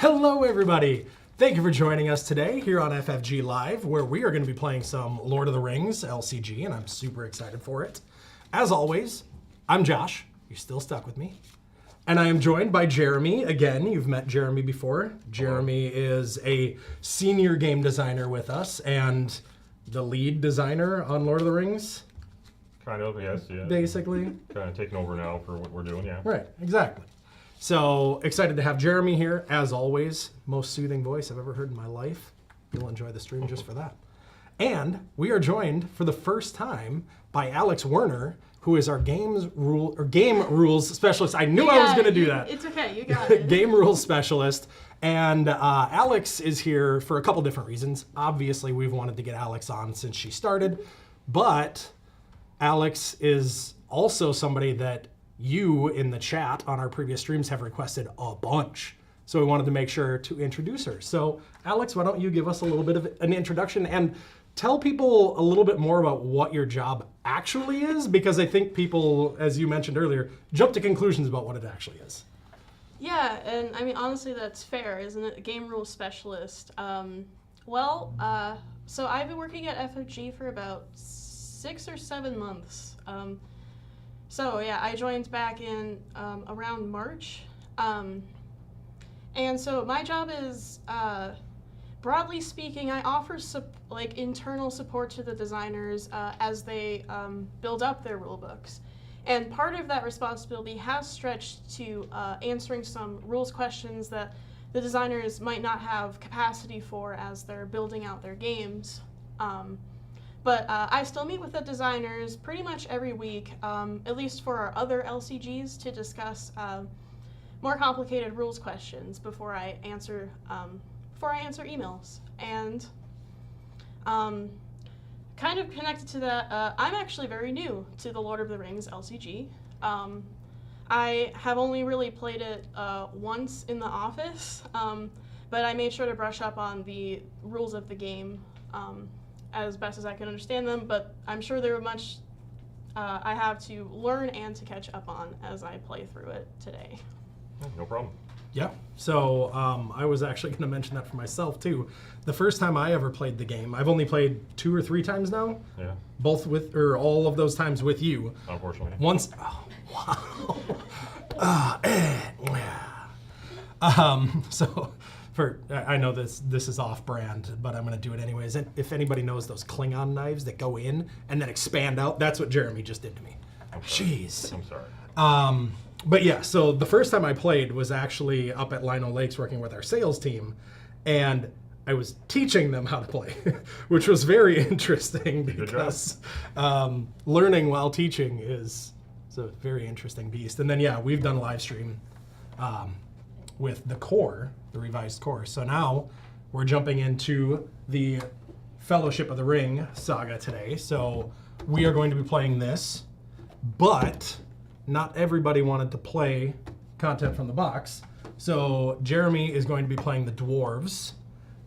Hello, everybody. Thank you for joining us today here on FFG Live, where we are going to be playing some Lord of the Rings LCG, and I'm super excited for it. As always, I'm Josh. You're still stuck with me. And I am joined by Jeremy. Again, you've met Jeremy before. Jeremy is a senior game designer with us and the lead designer on Lord of the Rings. Kind of, yes, yeah. Basically. Kind of taking over now for what we're doing, yeah. Right, exactly. So excited to have Jeremy here, as always. Most soothing voice I've ever heard in my life. You'll enjoy the stream just for that. And we are joined for the first time by Alex Werner, who is our game rules specialist. I knew I was going to do that. It's okay, you got it. Game rules specialist. And Alex is here for a couple different reasons. Obviously, we've wanted to get Alex on since she started, but Alex is also somebody that you in the chat on our previous streams have requested a bunch. So we wanted to make sure to introduce her. So Alex, why don't you give us a little bit of an introduction and tell people a little bit more about what your job actually is, because I think people, as you mentioned earlier, jump to conclusions about what it actually is. Yeah, and I mean, honestly, that's fair, isn't it? A game rules specialist. So I've been working at FFG for about 6 or 7 months. So yeah, I joined back in around March. And so my job is, broadly speaking, I offer internal support to the designers as they build up their rulebooks. And part of that responsibility has stretched to answering some rules questions that the designers might not have capacity for as they're building out their games. But I still meet with the designers pretty much every week, at least for our other LCGs, to discuss more complicated rules questions before I answer emails. And kind of connected to that, I'm actually very new to the Lord of the Rings LCG. I have only really played it once in the office, but I made sure to brush up on the rules of the game as best as I can understand them, but I'm sure there are much I have to learn and to catch up on as I play through it today. No problem. Yeah, so I was actually going to mention that for myself too. The first time I ever played the game, I've only played 2 or 3 times now. Yeah. Both with, or all of those times with you. Unfortunately. Once, wow. So, I know this is off-brand, but I'm going to do it anyways. And if anybody knows those Klingon knives that go in and then expand out, that's what Jeremy just did to me. Jeez. I'm sorry. But yeah, so the first time I played was actually up at Lino Lakes working with our sales team, and I was teaching them how to play, which was very interesting because learning while teaching is a very interesting beast. And then yeah, we've done a live stream with the core, the revised core. So now we're jumping into the Fellowship of the Ring saga today. So we are going to be playing this, but not everybody wanted to play content from the box. So Jeremy is going to be playing the dwarves,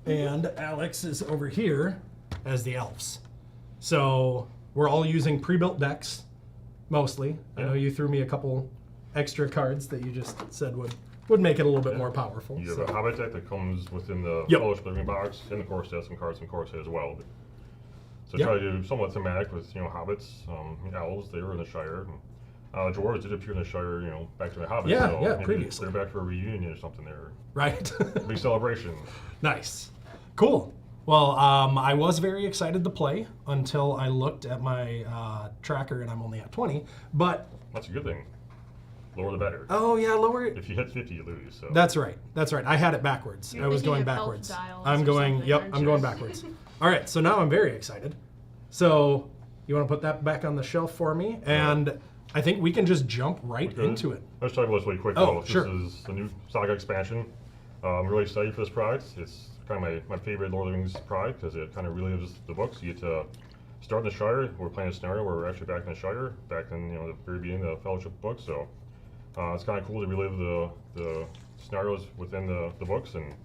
and Alex is over here as the elves. So we're all using pre-built decks, mostly. Yeah. I know you threw me a couple extra cards that you just said would make it a little bit more powerful. You have a Hobbit deck that comes within the Fellowship of the Ring box, and of course there's some cards from Corsair as well. So try to do somewhat thematic with, hobbits, elves, they were in the Shire. Dwarves did appear in the Shire, back to the Hobbit. Yeah, so yeah, maybe previously. They're back for a reunion or something there. Right. Big celebration. Nice. Cool. Well, I was very excited to play until I looked at my tracker and I'm only at 20, but... That's a good thing. Lower the better. Oh, yeah, lower it. If you hit 50, you lose. So. That's right. That's right. I had it backwards. I was going backwards. I'm going backwards. All right, so now I'm very excited. So you want to put that back on the shelf for me? And I think we can just jump right into it. Let's talk about this really quick. Oh, sure. This is the new Saga Expansion. I'm really excited for this product. It's kind of my favorite Lord of the Rings product because it kind of relives the books. You get to start in the Shire. We're playing a scenario where we're actually back in the Shire, back in the very beginning of the Fellowship book. So it's kind of cool to relive the scenarios within the books, and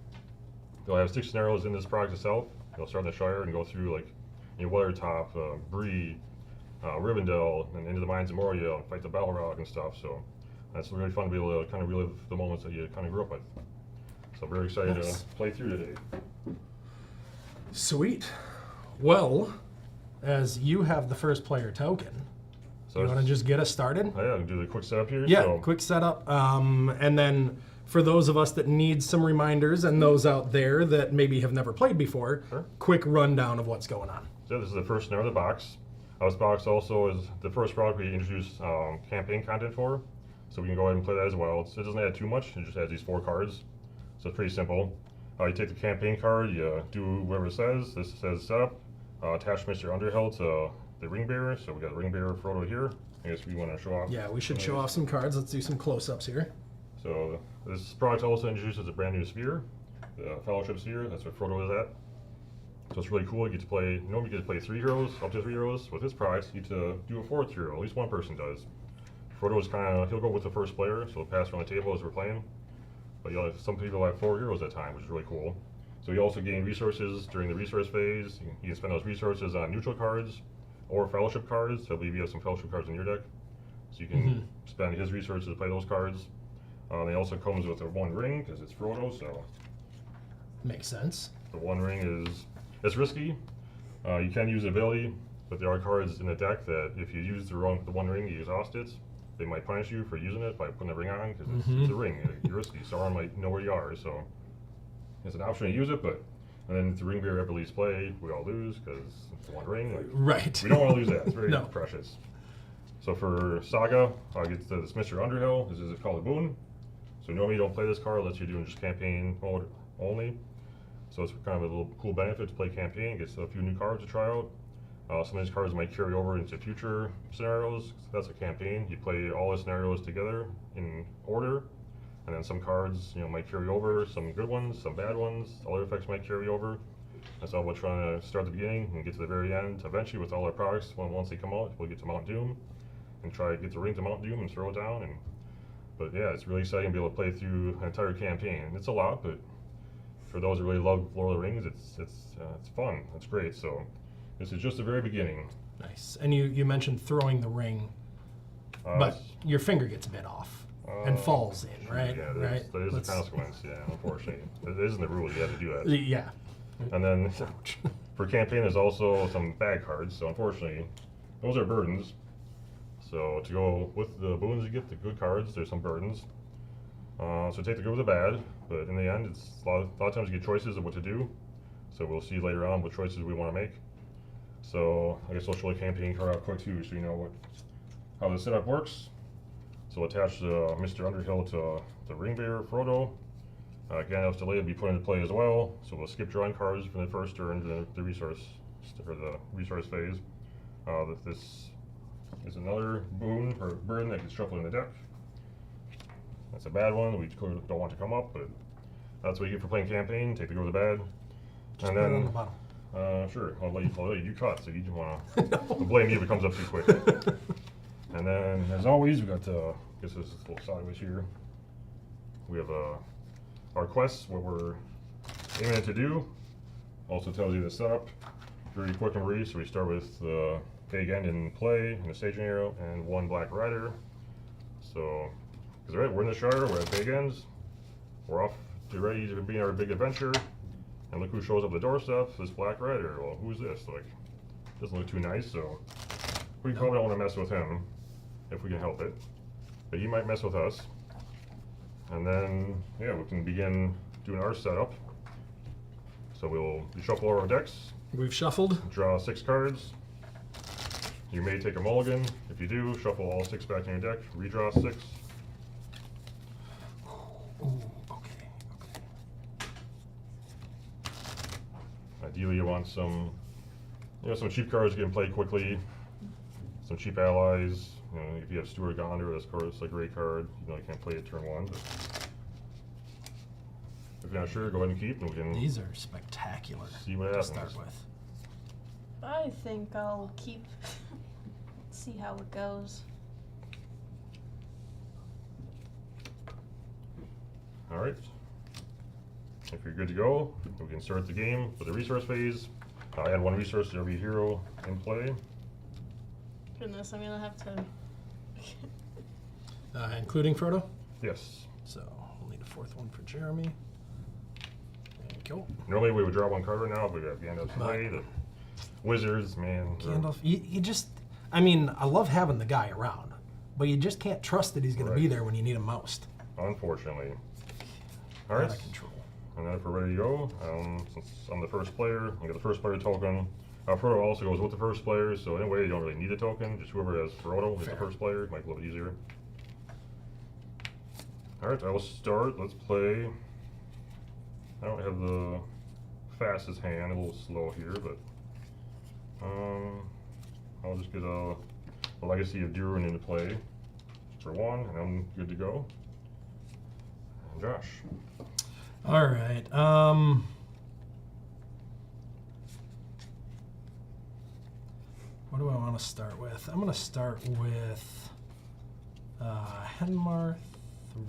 they'll have 6 scenarios in this product itself. They'll start in the Shire and go through like Weathertop, Bree, Rivendell, and into the mines of Moria, and fight the Balrog and stuff. So that's really fun to be able to kind of relive the moments that you kind of grew up with. So very excited Nice. to play through today. Sweet. Well, as you have the first player token, So you want to just get us started? Oh, yeah, do the quick setup here. Yeah, So, quick setup. And then for those of us that need some reminders and those out there that maybe have never played before, Sure. quick rundown of what's going on. So this is the first snare of the box. This box also is the first product we introduced campaign content for. So we can go ahead and play that as well. It doesn't add too much, it just adds these 4 cards. So it's pretty simple. You take the campaign card, you do whatever it says. This says setup. Attach Mr. Underhill to the ring bearer. So we got the ring bearer Frodo here. I guess we want to show off. Yeah, we should show off some cards. Let's do some close-ups here. So this product also introduces a brand new sphere, the Fellowship Sphere. That's what Frodo is at. So it's really cool. You get to play, normally you get to play 3 heroes, up to 3 heroes. With this product, you get to do a 4th hero. At least one person does. Frodo is kind of, he'll go with the first player, so he'll pass around the table as we're playing. But you'll have, some people have 4 heroes at a time, which is really cool. So you also gain resources during the resource phase. You can spend those resources on neutral cards or Fellowship cards. I believe you have some Fellowship cards in your deck. So you can spend his resources to play those cards. It also comes with a 1 ring, because it's Frodo, so Makes sense. the 1 ring is, it's risky. You can use the ability, but there are cards in the deck that if you use the 1 ring, you exhaust it, they might punish you for using it by putting the ring on, because it's a ring. You're risky. Sauron might know where you are, so it's an option to use it, but and then if the ring bearer ever leaves play, we all lose, because it's the 1 ring. Like, Right. we don't want to lose that. It's very No. precious. So for Saga, I get this Mr. Underhill. This is called a boon. So normally you don't play this card unless you're doing just campaign mode only. So it's kind of a little cool benefit to play campaign. Gets a few new cards to try out. Some of these cards might carry over into future scenarios. That's a campaign. You play all the scenarios together in order, and then some cards, might carry over. Some good ones, some bad ones. Other effects might carry over. That's all we're trying to start at the beginning and get to the very end. Eventually, with all our products, once they come out, we'll get to Mount Doom and try to get the ring to Mount Doom and throw it down. But yeah, it's really exciting to be able to play through an entire campaign. It's a lot, but for those who really love Lord of the Rings, it's fun. It's great. So this is just the very beginning. Nice. And you mentioned throwing the ring, but your finger gets bit off and falls in, right? Yeah, right. there is a consequence. Yeah, unfortunately, it isn't the rule. You have to do that. Yeah. And then for campaign, there's also some bad cards. So unfortunately, those are burdens. So to go with the boons, you get the good cards. There's some burdens. So take the good with the bad, but in the end, it's a lot of times you get choices of what to do. So we'll see later on what choices we want to make. So I guess I'll show the campaign card out quick too, so you know how the setup works. So we'll attach Mr. Underhill to the ring bearer Frodo. Gandalf's delay will be put into play as well. So we'll skip drawing cards from the first turn, the resource phase. This is another boon or burden that gets shuffled in the deck. That's a bad one. We clearly don't want to come up, but that's what you get for playing campaign. Take the good with the bad. Just and put then, it on the bottom. Sure, I'll let you do cuts if you want to blame me if it comes up too quick. And then, as always, we got I guess this is a little sideways here. We have our quests, what we're aiming to do. Also tells you the setup, very quick and brief. So we start with the Big End in play, and the staging arrow, and 1 Black Rider. So, because we're in the Shire, we're at Big Ends. We're off to ready to begin our big adventure. And look who shows up at the doorstep, this Black Rider. Well, who's this? Like, doesn't look too nice, so we probably don't want to mess with him if we can help it. But he might mess with us. And then, yeah, we can begin doing our setup. So we'll shuffle our decks, We've shuffled. draw 6 cards. You may take a mulligan. If you do, shuffle all 6 back in your deck, redraw 6. Ooh, okay. Ideally, you want some cheap cards getting played quickly, some cheap allies. If you have Stewart Gondor, that's of course a great card. You can't play it turn 1, but if you're not sure, go ahead and keep, and we can These are spectacular see what to happens. start with. I think I'll keep. See how it goes. All right. If you're good to go, we can start the game with the resource phase. Add 1 resource to every hero in play. Goodness, I'm gonna have to. Including Frodo. Yes. So we'll need a 4th one for Jeremy. Cool. Normally we would draw one card right now, but we got Gandalf's Blade, the Wizards, man. Gandalf, you just, I mean, I love having the guy around, but you just can't trust that he's going to be there when you need him most. Unfortunately. All right. Out of control. And then if we're ready to go, since I'm the first player, I get the first player token. Frodo also goes with the first player, so anyway, you don't really need a token. Just whoever has Frodo is the first player. It might be a little bit easier. All right, I will start. Let's play. I don't have the fastest hand, a little slow here, but I'll just get a Legacy of Zwirn into play for 1, and I'm good to go. And Josh. All right. What do I want to start with? I'm going to start with Henmarth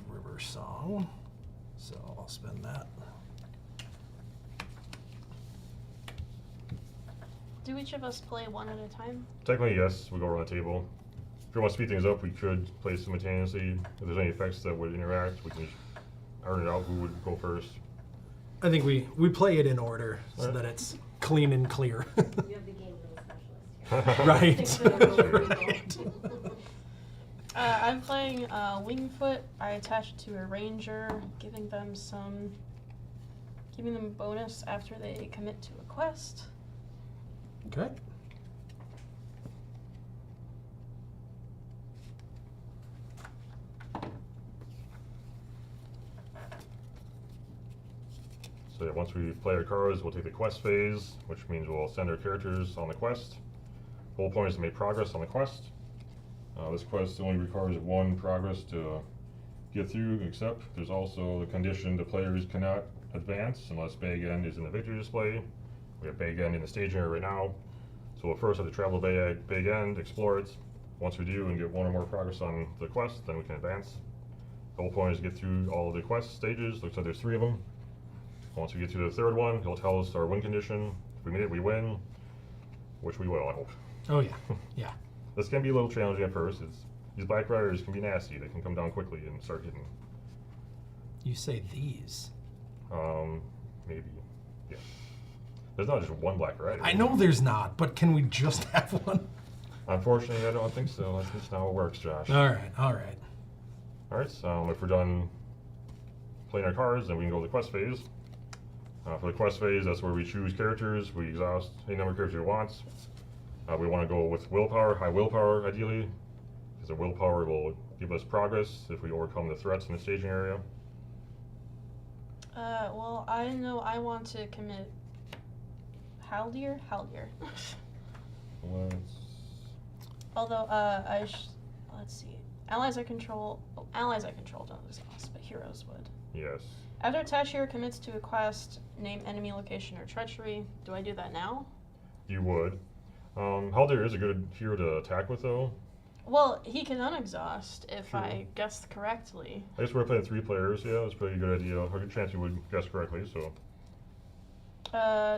River Song. So I'll spend that. Do each of us play one at a time? Technically, yes. We go around the table. If you want to speed things up, we could play simultaneously. If there's any effects that would interact, we can just earn it out. Who would go first? I think we play it in order so that it's clean and clear. You have the game rule specialist here. Right. I'm playing Wingfoot. I attach it to a ranger, giving them bonus after they commit to a quest. Okay. So yeah, once we play our cards, we'll take the quest phase, which means we'll send our characters on the quest. The whole point is to make progress on the quest. This quest only requires 1 progress to get through, except there's also the condition the players cannot advance unless Bag End is in the victory display. We have Bag End in the staging area right now. So we'll first have to travel to Bag End, explore it. Once we do and get 1 or more progress on the quest, then we can advance. The whole point is to get through all of the quest stages. Looks like there's 3 of them. Once we get to the 3rd one, he'll tell us our win condition. If we meet it, we win, which we will, I hope. Oh, yeah. Yeah. This can be a little challenging at first. These Black Riders can be nasty. They can come down quickly and start hitting. You say these. Maybe. Yeah. There's not just one Black Rider. I know there's not, but can we just have one? Unfortunately, I don't think so. That's just not how it works, Josh. All right. All right. All right, so if we're done playing our cards, then we can go to the quest phase. For the quest phase, that's where we choose characters. We exhaust any number of characters we want. We want to go with willpower, high willpower ideally, because the willpower will give us progress if we overcome the threats in the staging area. Well, I know I want to commit Haldir. Although, let's see. Allies I control don't exhaust, but heroes would. Yes. After attached hero commits to a quest, name enemy location or treachery. Do I do that now? You would. Haldir is a good hero to attack with, though. Well, he can unexhaust if I guessed correctly. I guess we're playing 3 players. Yeah, that's probably a good idea. A good chance you would guess correctly. So.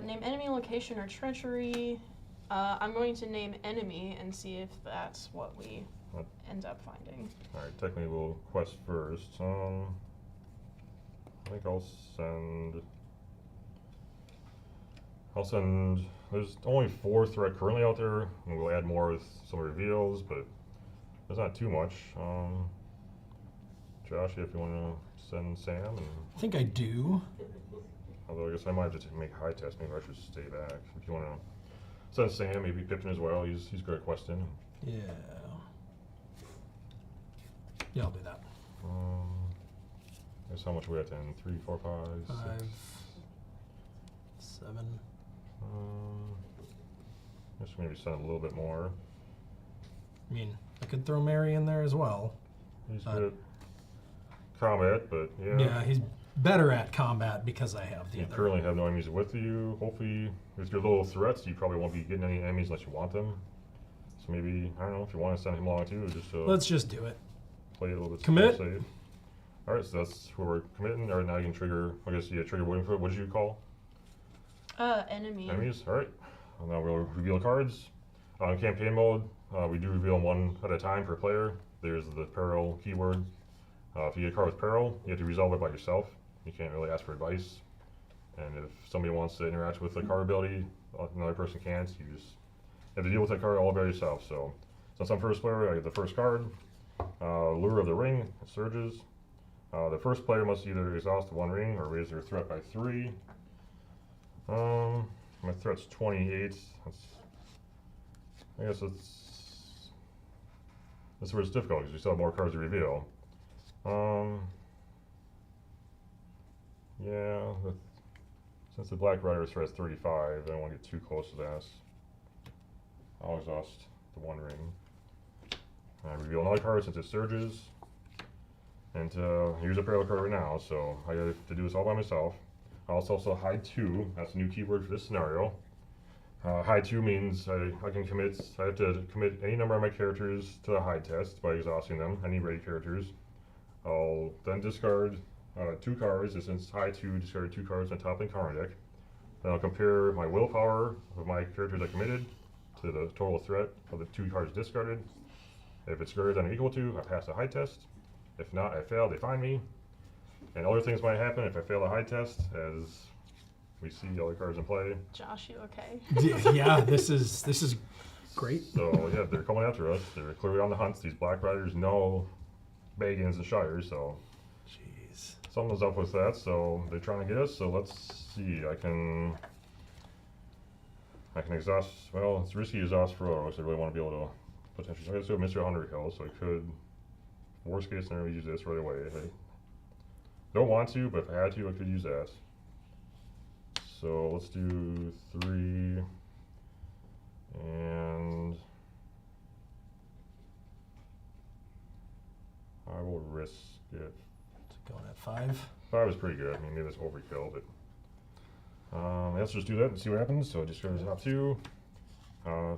Name enemy location or treachery. I'm going to name enemy and see if that's what we end up finding. All right. Technically, we'll quest first. I think I'll send. There's only 4 threat currently out there, and we'll add more with some reveals, but there's not too much. Josh, if you want to send Sam, I think I do. Although I guess I might have to make high test. Maybe I should stay back. If you want to send Sam, maybe Pippin as well. He's good at questing. Yeah. Yeah, I'll do that. Guess how much we at then? 3, 4, 5, 5, 6. 7. Just maybe send a little bit more. I mean, I could throw Mary in there as well. He's good at combat, but yeah. Yeah, he's better at combat because I have the You other. currently have no enemies with you. Hopefully, with your little threats, you probably won't be getting any enemies unless you want them. So maybe, I don't know, if you want to send him along too, just Let's just do it. play it a little bit Commit. safe. Alright, so that's where we're committing. Alright, now you can trigger, I guess, trigger Wingfoot. What did you call? Enemy. Enemies? Alright. Well, now we'll reveal cards. In campaign mode, we do reveal them 1 at a time per player. There's the peril keyword. If you get a card with peril, you have to resolve it by yourself. You can't really ask for advice. And if somebody wants to interact with the card ability, another person can't. You just have to deal with that card all by yourself. So since I'm first player, I get the first card. Lure of the Ring, it surges. The first player must either exhaust 1 ring or raise their threat by 3. My threat's 28. I guess that's where it's difficult because we still have more cards to reveal. Yeah, since the Black Rider's threat's 35, I don't want to get too close to that. I'll exhaust the 1 ring. I reveal another card since it surges. And here's a parallel card right now, so I have to do this all by myself. I also hide 2. That's a new keyword for this scenario. Hide 2 means I have to commit any number of my characters to the hide test by exhausting them, any ready characters. I'll then discard 2 cards, and since hide 2, discard 2 cards on top of the encounter deck. Then I'll compare my willpower of my characters I committed to the total threat of the 2 cards discarded. If it's greater than or equal to, I pass the hide test. If not, I fail, they find me. And other things might happen if I fail the hide test, as we see other cards in play. Josh, you okay? Yeah, this is great. So yeah, they're coming after us. They're clearly on the hunt. These Black Riders know Bagans and Shire, so Jeez. something's up with that. So they're trying to get us. So let's see. I can exhaust. Well, it's risky to exhaust for auto, so I really want to be able to potentially. So I guess do a Mr. 100 kill, so I could. Worst case scenario, use this right away. I don't want to, but if I had to, I could use that. So let's do 3, and I will risk it. Going at 5. 5 is pretty good. I mean, maybe that's overkill, but let's just do that and see what happens. So just go to the top 2.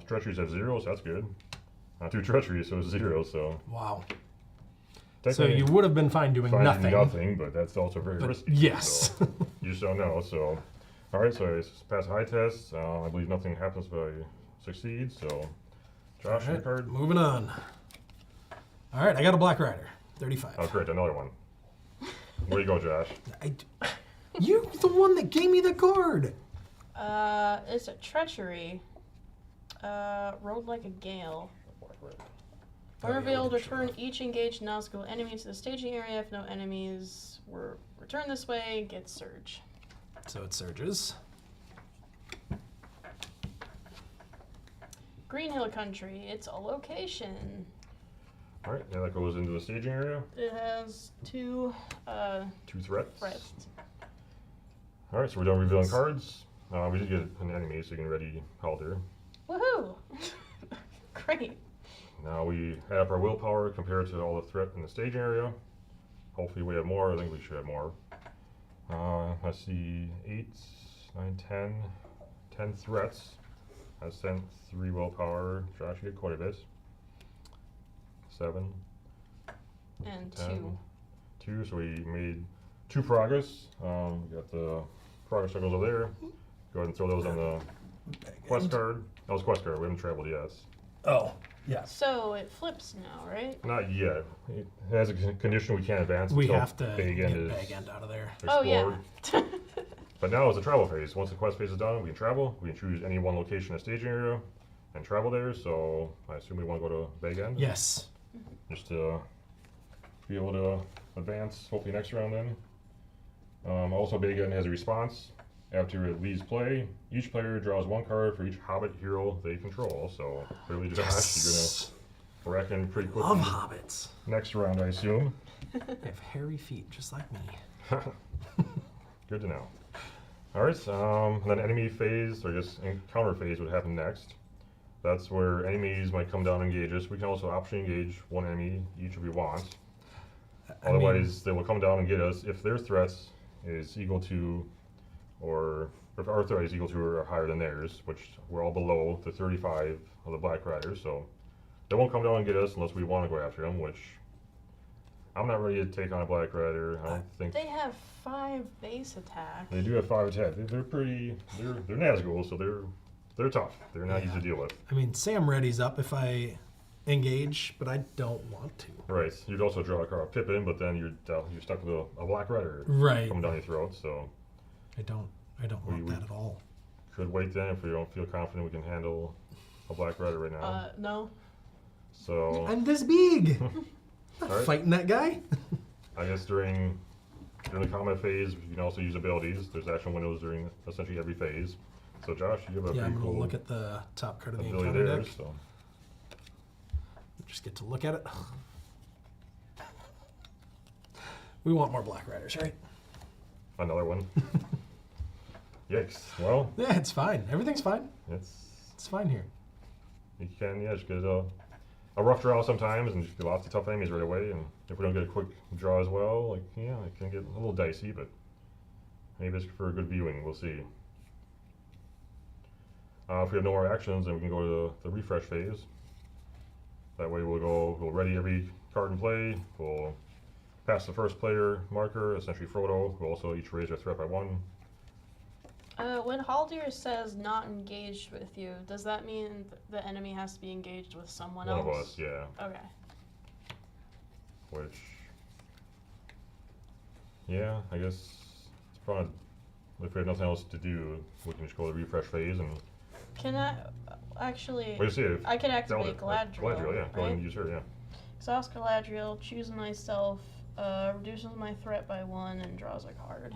Treachery's at 0, so that's good. Not 2 treachery, so it's 0. So Wow. So you would have been fine doing nothing. Nothing, but that's also very risky. Yes. So you just don't know. So, all right. So I pass a high test. I believe nothing happens if I succeed. So, Josh, your card. Moving on. All right, I got a Black Rider, 35. Oh, great, another one. Where you go, Josh? You're the one that gave me the card. It's a treachery. Rode like a gale. When revealed, return each engaged non-skill enemy to the staging area. If no enemies were returned this way, get surge. So it surges. Green Hill Country. It's a location. All right, now that goes into the staging area. It has 2 2 threats. threats. All right, so we're done revealing cards. We did get an enemy, so you can ready Halder. Woohoo! Great. Now we add up our willpower compared to all the threat in the staging area. Hopefully we have more. I think we should have more. I see 8, 9, 10 threats. I sent 3 willpower. Josh, you get quite a bit. 7. And 10. 2, so we made 2 progress. We got the progress circles over there. Go ahead and throw those on the quest card. That was quest card. We haven't traveled yet. Oh, yes. So it flips now, right? Not yet. It has a condition we can't advance We until have to Big get End is Big End out of there. explored. Oh, yeah. But now it's a travel phase. Once the quest phase is done, we can travel. We can choose any one location in the staging area and travel there. So I assume we want to go to Big End. Yes. Just to be able to advance, hopefully next round then. Also, Big End has a response. After it leaves play, each player draws 1 card for each Hobbit hero they control. So clearly, Josh, Yes. you're gonna reckon pretty quickly. Love hobbits. Next round, I assume. They have hairy feet, just like me. Good to know. All right, and then enemy phase, or I guess encounter phase would happen next. That's where enemies might come down and engage us. We can also optionally engage 1 enemy each if we want. Otherwise, they will come down and get us if their threats is equal to, or if our threat is equal to or higher than theirs, which we're all below the 35 of the Black Riders, so they won't come down and get us unless we want to go after them, which I'm not ready to take on a Black Rider. I don't think They have 5 base attack. they do have 5 attack. They're pretty. They're Nazgul, so they're tough. They're not easy to deal with. I mean, Sam readies up if I engage, but I don't want to. Right. You'd also draw a card of Pippin, but then you're stuck with a Black Rider Right. coming down your throat. So I I don't want that at all. Could wait then if we don't feel confident we can handle a Black Rider right now. No. So I'm this big. Not Alright. fighting that guy. I guess during the combat phase, you can also use abilities. There's action windows during essentially every phase. So Josh, you have a Yeah, I'm pretty gonna cool look at the top card of the ability encounter there. deck. So Just get to look at it. We want more Black Riders, right? another one. Yikes. Well, Yeah, it's fine. Everything's fine. it's fine here. you can just get a rough draw sometimes and just get lots of tough enemies right away. And if we don't get a quick draw as well, like it can get a little dicey. But maybe it's for a good viewing. We'll see. If we have no more actions, then we can go to the refresh phase. That way we'll ready every card in play. We'll pass the first player marker, essentially Frodo. We'll also each raise our threat by 1. When Haldir says not engaged with you, does that mean the enemy has to be engaged with someone One else? of us, yeah. Okay. Which, yeah, I guess it's probably, if we have nothing else to do, we can just go to the refresh phase and, Can I actually? well, you see, I can activate Galadriel, Galadriel. yeah, go ahead right? and use her, yeah. Exhaust Galadriel, choose myself, reduces my threat by 1, and draws a card.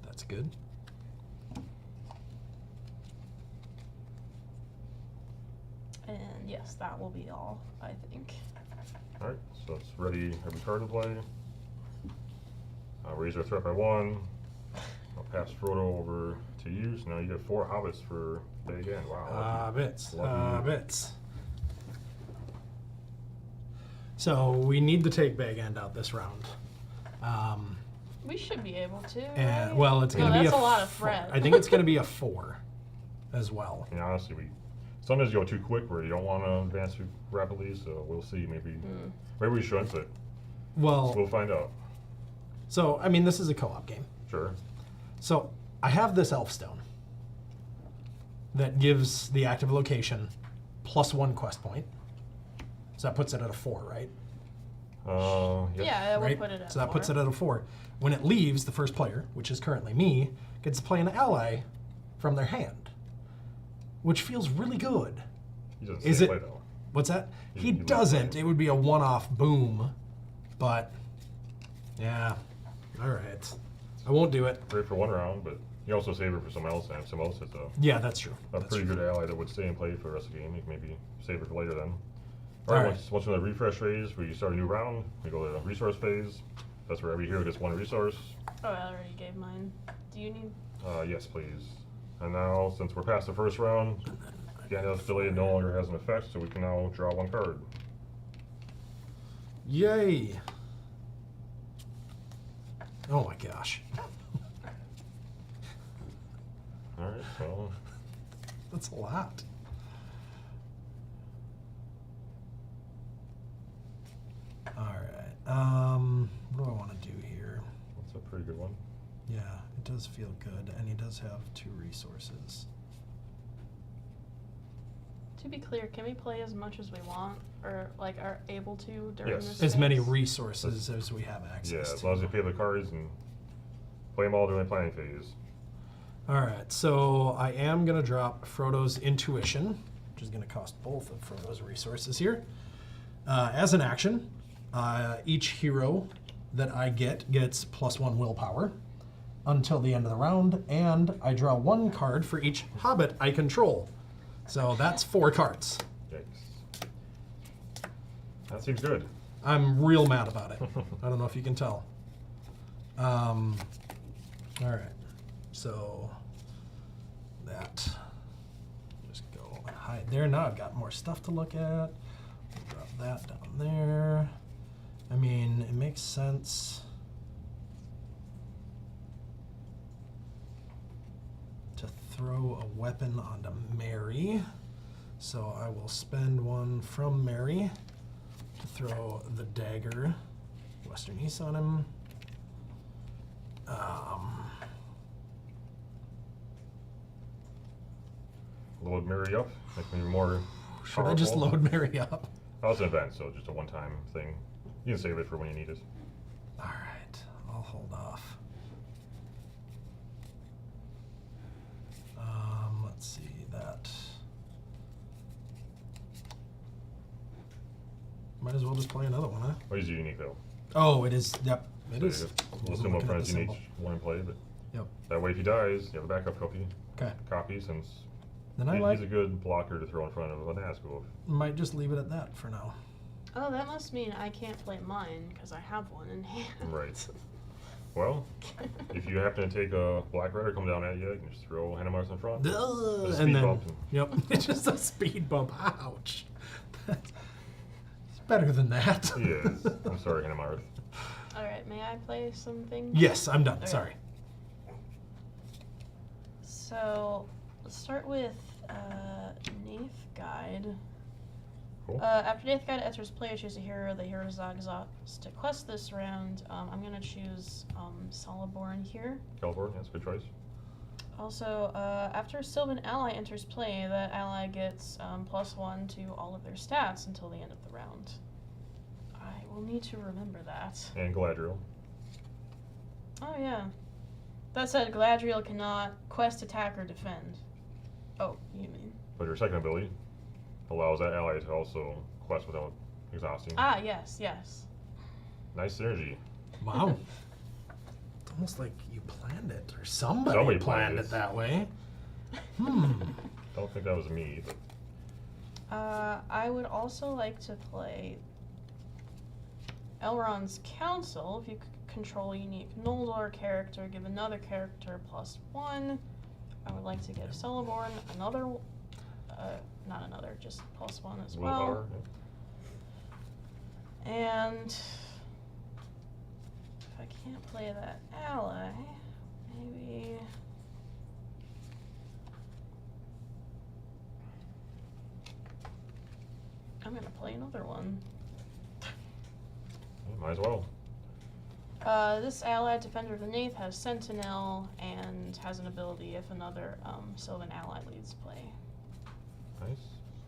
That's good. And yes, that will be all, I think. Alright, so it's ready every card to play. Raise our threat by 1. I'll pass Frodo over to you, so now you get 4 hobbits for Big End. Wow. Lucky. Bits. So we need to take Big End out this round. We should be able to. And right? well, it's going to be that's a lot of threat. I think it's going to be a 4 as well. And honestly, we sometimes go too quick where you don't want to advance too rapidly, so we'll see. Maybe we shouldn't, but Well, we'll find out. so I mean, this is a co-op game. Sure. So I have this elf stone that gives the active location +1 quest point. So that puts it at a 4, right? Yep. Yeah, that will Right? put it at So that 4. puts it at a 4. When it leaves, the first player, which is currently me, gets to play an ally from their hand, which feels really good. He doesn't Is stay it- play though. What's that? He He won't doesn't. play. It would be a one-off boom, but yeah. All right. I won't do it. Great for 1 round, but you also save it for someone else, and if someone else has Yeah, that's true. a That's pretty true. good ally that would stay and play for the rest of the game, you can maybe save it for later then. All Alright, right. once we're in the refresh phase, we start a new round. We go to the resource phase. That's where every hero gets 1 resource. Oh, I already gave mine. Do you need? Yes, please. And now, since we're past the first round, Gandalf's delay no longer has an effect, so we can now draw 1 card. Yay. Oh my gosh. Alright, so That's a lot. All right. What do I want to do here? that's a pretty good one. Yeah, it does feel good, and he does have 2 resources. To be clear, can we play as much as we want, or like are able to during Yes. this? As many phase? resources as we have access Yeah, to. as long as you pay the cards and play them all during the planning phase. All right, so I am going to drop Frodo's Intuition, which is going to cost both of Frodo's resources here. As an action, each hero that I get gets +1 willpower until the end of the round, and I draw 1 card for each hobbit I control. So that's 4 cards. Yikes. That seems good. I'm real mad about it. I don't know if you can tell. All right, so that just go and hide there. Now I've got more stuff to look at. Drop that down there. I mean, it makes sense to throw a weapon onto Mary. So I will spend 1 from Mary to throw the dagger Western East on him. Load Mary up, make me more Should I just powerful. load Mary up? Oh, it's an event, so just a one-time thing. You can save it for when you need it. All right, I'll hold off. let's see that. Might as well just play another one, huh? What is unique though? Oh, it is. Yep, it So is. you just Wasn't listen what looking at friends the you need symbol. one in play, but Yep. that way if he dies, you have a backup Okay. copy since Then I he's a good blocker to throw in front of a Nazgul. might just leave it at that for now. Oh, that must mean I can't play mine because I have one in hand. Right. Well, if you happen to take a Black Rider come down at you, you can just throw Hanomars in front. Ugh, A speed and then, bump. yep, it's just a speed bump. Ouch. It's better than that. He is. I'm sorry, Hanomars. All right, may I play something? Yes, I'm done. Okay. Sorry. So let's start with Nath Guide. Cool. After Nath Guide enters play, choose a hero. The hero is not exhausted quest this round. I'm gonna choose Soliborn here. Calvor, that's a good choice. Also, after a Sylvan ally enters play, that ally gets +1 to all of their stats until the end of the round. I will need to remember that. And Galadriel. Oh yeah. That said, Galadriel cannot quest, attack, or defend. Oh, you mean? But her second ability allows that ally to also quest without exhausting. Ah, yes, yes. Nice synergy. Wow. It's almost like you planned it, or somebody, Somebody planned planned it it. that way. Don't think that was me, but I would also like to play Elrond's Council. If you control a unique Noldor character, give another character +1. I would like to give Celeborn another, not another, just +1 as well. willpower. Yeah. And if I can't play that ally, maybe. I'm gonna play another one. Yeah, might as well. This allied defender of the Nath has Sentinel and has an ability if another Sylvan ally leads play. Nice.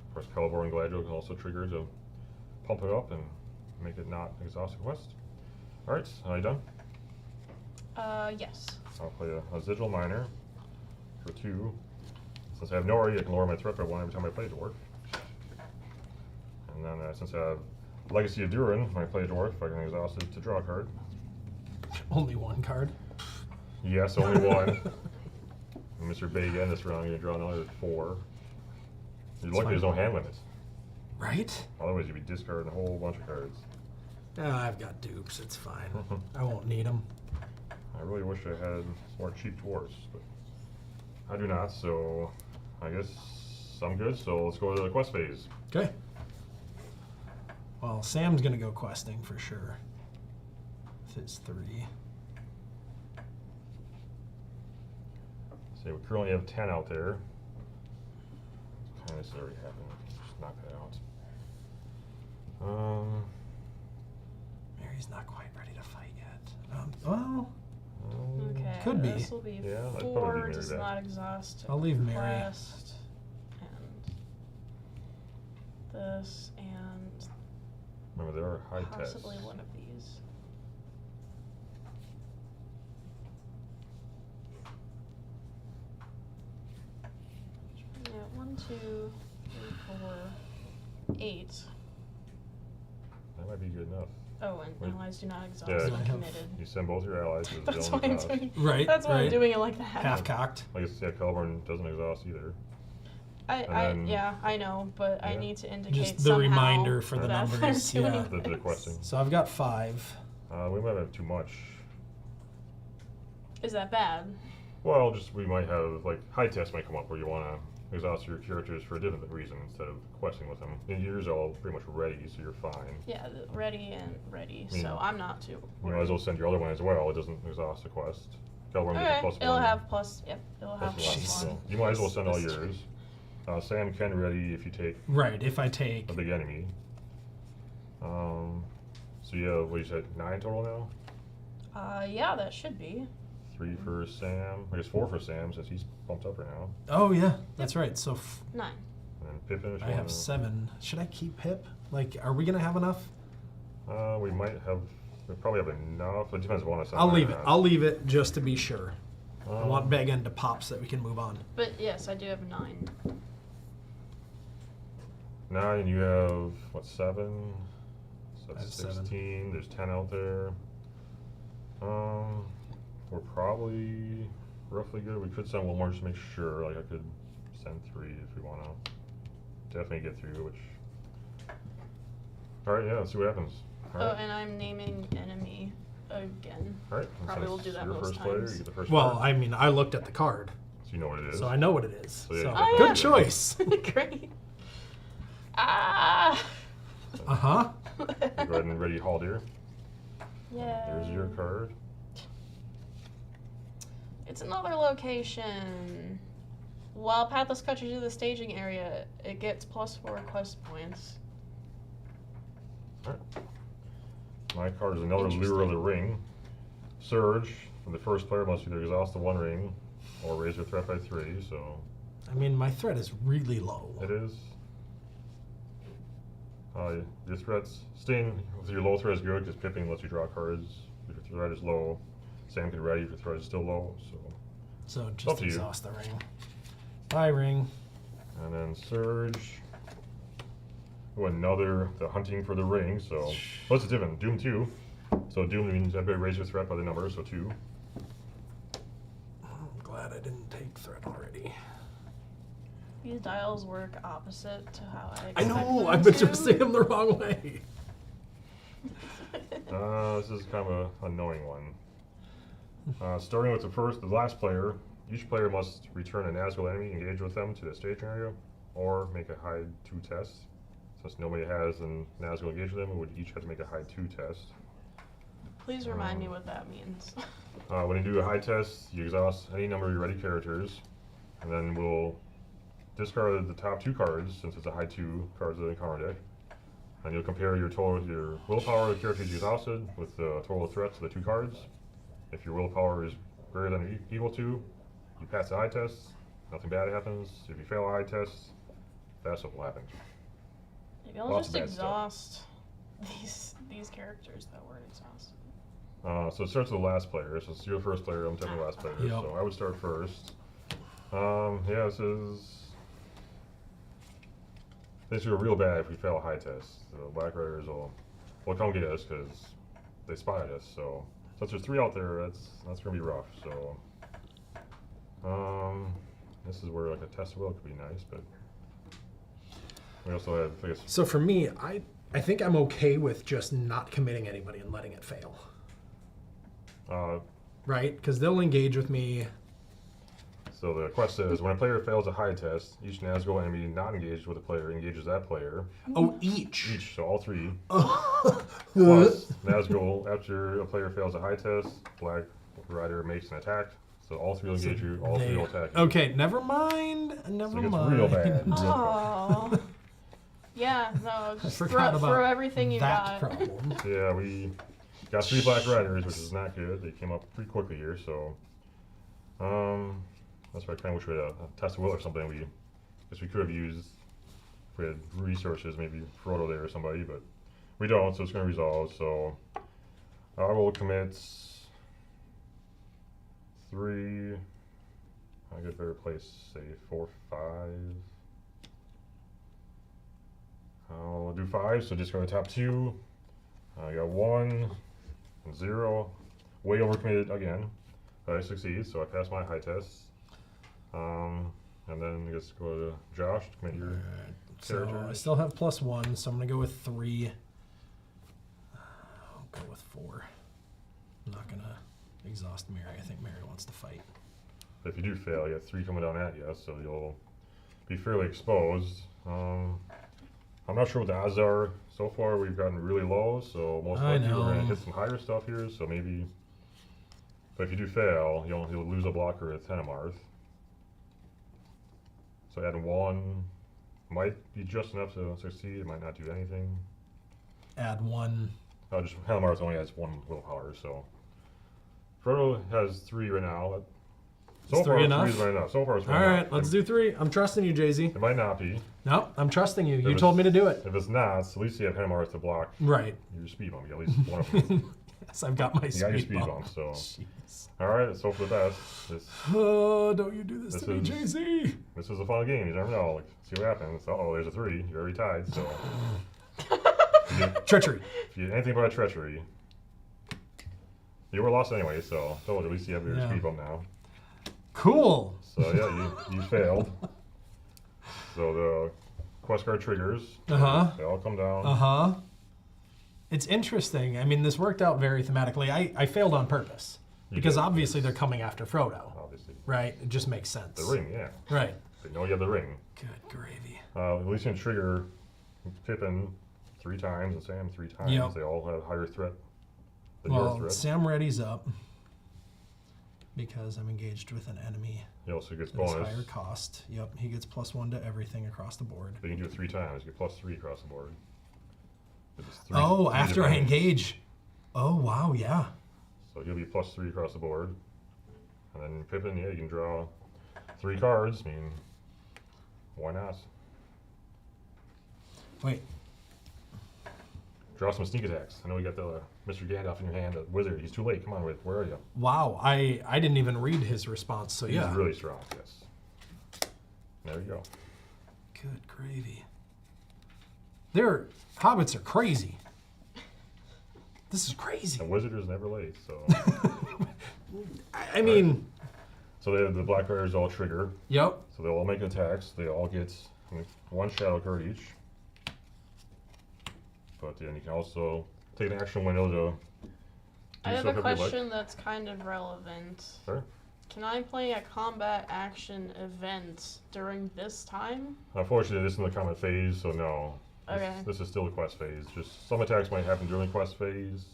Of course, Calvor and Galadriel can also trigger to pump it up and make it not exhaustive quest. Alright, are you done? Yes. I'll play a Sigil Miner for 2. Since I have Nori, I can lower my threat by 1 every time I play a dwarf. And then since I have Legacy of Durin, when I play a dwarf, I can exhaust it to draw a card. Only one card. Yes, only one. And Mr. Big End this round, you're gonna draw another 4. You're lucky there's no hand limits. Right? Otherwise, you'd be discarding a whole bunch of cards. I've got dupes. It's fine. I won't need them. I really wish I had more cheap dwarfs, but I do not, so I guess I'm good. So let's go to the quest phase. Okay. Well, Sam's gonna go questing for sure. If it's 3. So we currently have 10 out there. Kind of already happened. Just knock that out. Mary's not quite ready to fight yet. Well, Okay. Could be. This will be Yeah, I'd probably 4. leave Mary Does back. not exhaust. I'll leave Mary. Quest, and this, and Remember, there are high tests. possibly one of these. Yeah, 1, 2, 3, 4, 8. That might be good enough. Oh, and Wait. allies do not exhaust. Yeah. I'm committed. You send both your allies to the That's zone why I'm exhaust. doing. Right, That's why right. I'm doing it like that. half cocked. I guess, yeah, Calborn doesn't exhaust either. then- Yeah, I know, but I Yeah. need to indicate Just the somehow reminder for the that I'm numbers. doing Yeah. The this. questing. So I've got 5. We might have too much. Is that bad? Well, just we might have, like, high tests might come up where you want to exhaust your characters for a different reason instead of questing with them. And yours are all pretty much ready, so you're fine. Yeah, ready and ready. mean, So I'm not too. You might worried. as well send your other one as well. It doesn't exhaust the quest. Calborn gets a Okay, plus it'll 1. have plus. Yep, it'll have plus plus 1. 1. So you might as well send all That's true. yours. Sam can ready if you take Right, if I take. a big enemy. So you have, what you said, 9 total now? Yeah, that should be. 3 for Sam. I guess 4 for Sam since he's bumped up right now. Oh yeah, that's right. So 9. And then Pippin if you I have wanna- 7. Should I keep Pip? Like, are we gonna have enough? We might have, we probably have enough. It depends if we want to send I'll mine leave or it. not. I'll leave it just to be sure. I want big end to pop so that we can move on. But yes, I do have 9. 9, you have, what, 7? So I have that's 7. 16. There's 10 out there. We're probably roughly good. We could send one more just to make sure. Like, I could send 3 if we want to definitely get through, which... Alright, yeah, let's see what happens. All Oh, right. and I'm naming enemy again. Alright, Probably will do that your most first player. times. You get the first Well, card, I mean, I looked at the card, so you know what it is. so I know what it is. So, yeah, So, you get the good card. choice. Great. Ah! Uh-huh. Go ahead and ready Haldir. Yeah. There's your card. It's another location. While Pathos cuts you to the staging area, it gets +4 quest points. Alright. My card is another Lure of the Ring. Surge. And the first player must either exhaust the 1 ring or raise their threat by 3, so I mean, my threat is really low. it is. Your threats, staying with your low threat is good because pipping lets you draw cards. If your threat is low, same can ready if your threat is still low. So, So up just to you. exhaust the ring. Bye, ring. and then Surge. Oh, another the hunting for the ring. So what's the difference? Doom 2. So Doom means everybody raise your threat by the number. So 2. I'm glad I didn't take threat already. These dials work opposite to how I expect I know, them I've been to. twisting them the wrong way. This is kind of an annoying one. Starting with the last player, each player must return a Nazgul enemy, engage with them to the staging area, or make a hide 2 test. Since nobody has a Nazgul engage with them, we would each have to make a hide 2 test. Please remind me what that means. When you do a hide test, you exhaust any number of your ready characters, and then we'll discard the top 2 cards, since it's a hide 2 cards in the encounter deck. And you'll compare your willpower of the characters you exhausted with the total threats of the 2 cards. If your willpower is greater than or equal to, you pass the hide test, nothing bad happens. If you fail a hide test, bad stuff will happen. Maybe I'll Lots just of bad stuff. exhaust these characters that weren't exhausted. So it starts with the last player. So it's your first player, I'm taking the last player. Yep. So I would start first. Yeah, this is... Things are real bad if we fail a high test. The Black Riders will come get us because they spotted us. So since there's 3 out there, that's gonna be rough. So this is where like a test of will could be nice, but we also have I guess So for me, I think I'm okay with just not committing anybody and letting it fail. Right? Because they'll engage with me. so the quest says when a player fails a high test, each Nazgul enemy not engaged with a player engages that player. Oh, each. Each, so all 3. What? Plus, Nazgul, after a player fails a high test, Black Rider makes an attack. So all 3 will engage you, all 3 will attack you. Okay, never mind. Never So it gets mind. real bad. Oh. Yeah, no, just forgot about throw everything you that got. problem. So yeah, we got 3 Black Riders, which is not good. They came up pretty quickly here, so that's why I kind of wish we had a test of will or something. Guess we could have used if we had resources, maybe Frodo there or somebody, but we don't, so it's going to resolve. So I will commit 3. I get a better place, say 4, 5. I'll do 5, so just go to the top 2. I got 1 and 0. Way overcommitted again. But I succeed, so I pass my high test. And then I guess go to Josh to commit your So I characters. still have +1, so I'm going to go with 3. I'll go with 4. I'm not going to exhaust Mary. I think Mary wants to fight. But if you do fail, you have 3 coming down at you, so you'll be fairly exposed. I'm not sure what the odds are. So far, we've gotten really low, so most I likely we're going to know. hit some higher stuff here, so maybe... But if you do fail, you'll lose a blocker at Tenemarth. So adding 1 might be just enough to succeed. It might not do anything. Add 1. Just Tenemarth only has 1 willpower, so... Frodo has 3 right now. So Is far, 3 3 enough? is right enough. So far, it's All right right, enough. let's do 3. I'm trusting you, Jay-Z. It might not be. No, I'm trusting you. You it's- told me to do it. If it's not, at least you have Tenemarth to block Right. your speed bump. At least one of them. Yes, I've got my You got your speed speed bump. bump, so. Jeez. All right, let's hope for the best. Oh, don't you do this This to me, is- JC. This is a fun game. You never know. Like, see what happens. Oh, there's a 3. You're already tied, so. Treachery. If you anything about treachery, you were lost anyway, so at least you have your Yeah. speed bump now. Cool. So yeah, you failed. So the quest card triggers, Uh-huh. they all come down. Uh-huh. It's interesting. I mean, this worked out very thematically. I failed on purpose. Because did. obviously they're coming after Frodo. Obviously. Right? It just makes sense. The ring, yeah. Right. They know you have the ring. Good gravy. At least you can trigger Pippin 3 times and Sam 3 times. Yep. They all have higher threat than your Well, threat. Sam readies up because I'm engaged with an enemy He also gets that is bonus. higher cost. Yep, he gets +1 to everything across the board. They can do it 3 times. You get +3 across the board. It's Oh, three after I different- engage. Oh, wow, yeah. So he'll be +3 across the board. And then Pippin, yeah, you can draw 3 cards. I mean, why not? Wait, Draw some sneak attacks. I know you got the Mr. Gandalf in your hand, the wizard. He's too late. Come on, wait, where are you? wow, I didn't even read his response, so He's yeah. really strong, yes. There you go. Good gravy. Their hobbits are crazy. This is crazy. The wizard is never late, so. I mean, So the black riders all trigger. yep. So they'll all make attacks. They all get 1 shadow card each. But then you can also take an action window to I do have stuff a if you like. question that's kind of relevant. Sure. Can I play a combat action event during this time? Unfortunately, this is in the combat phase, so no. Okay. This is still the quest phase. Just some attacks might happen during the quest phase.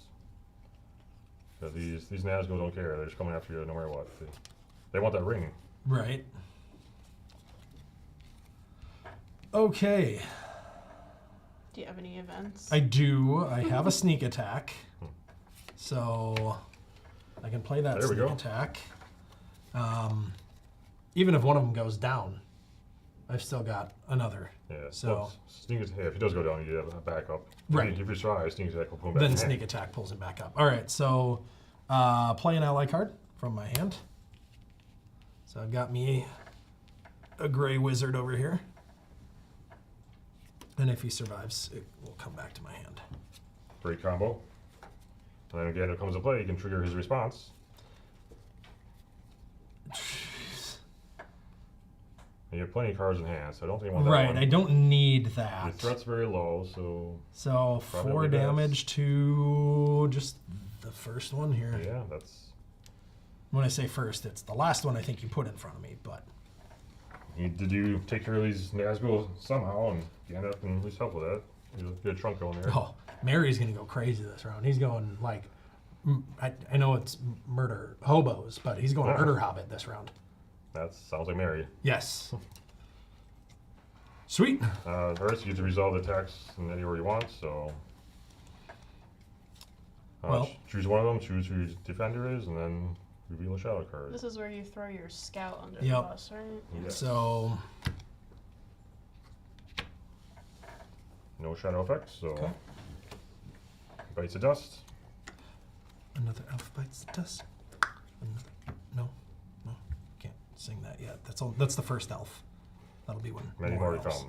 These Nazgûl don't care. They're just coming after you no matter what. They want that ring. Right. Okay. Do you have any events? I do. I have a sneak attack. So I can play that There we sneak go. attack. Even if one of them goes down, I've still got another. Yeah. So- well, sneak attack. If he does go down, you have a backup. Right. If you try, sneak attack will pull him back. Then in sneak hand. attack pulls him back up. All right, so play an ally card from my hand. So I've got me a gray wizard over here. And if he survives, it will come back to my hand. Great combo. And then again, if it comes to play, you can trigger his response. And you have plenty of cards in hand, so I don't think you want that Right, one. I don't need Your that. threat's very low, so So Probably 4 best. damage to just the first one here. yeah, that's. When I say first, it's the last one I think you put in front of me, but Did you take care of these Nazgûl somehow and Gandalf can at least help with that? You get a trunk going there. oh, Mary's gonna go crazy this round. He's going like, I know it's murder hobos, but he's going Yeah. murder hobbit this round. That sounds like Mary. Yes. Sweet. Alright, so you get to resolve the attacks in any order you want, so. Well- choose one of them, choose who your defender is, and then reveal a shadow card. This is where you throw your scout under Yep. the bus, right? Yes. So No shadow effects, so. Okay. Bites of dust. another elf bites the dust. No, can't sing that yet. That's the first elf. That'll be one. Many more to elves.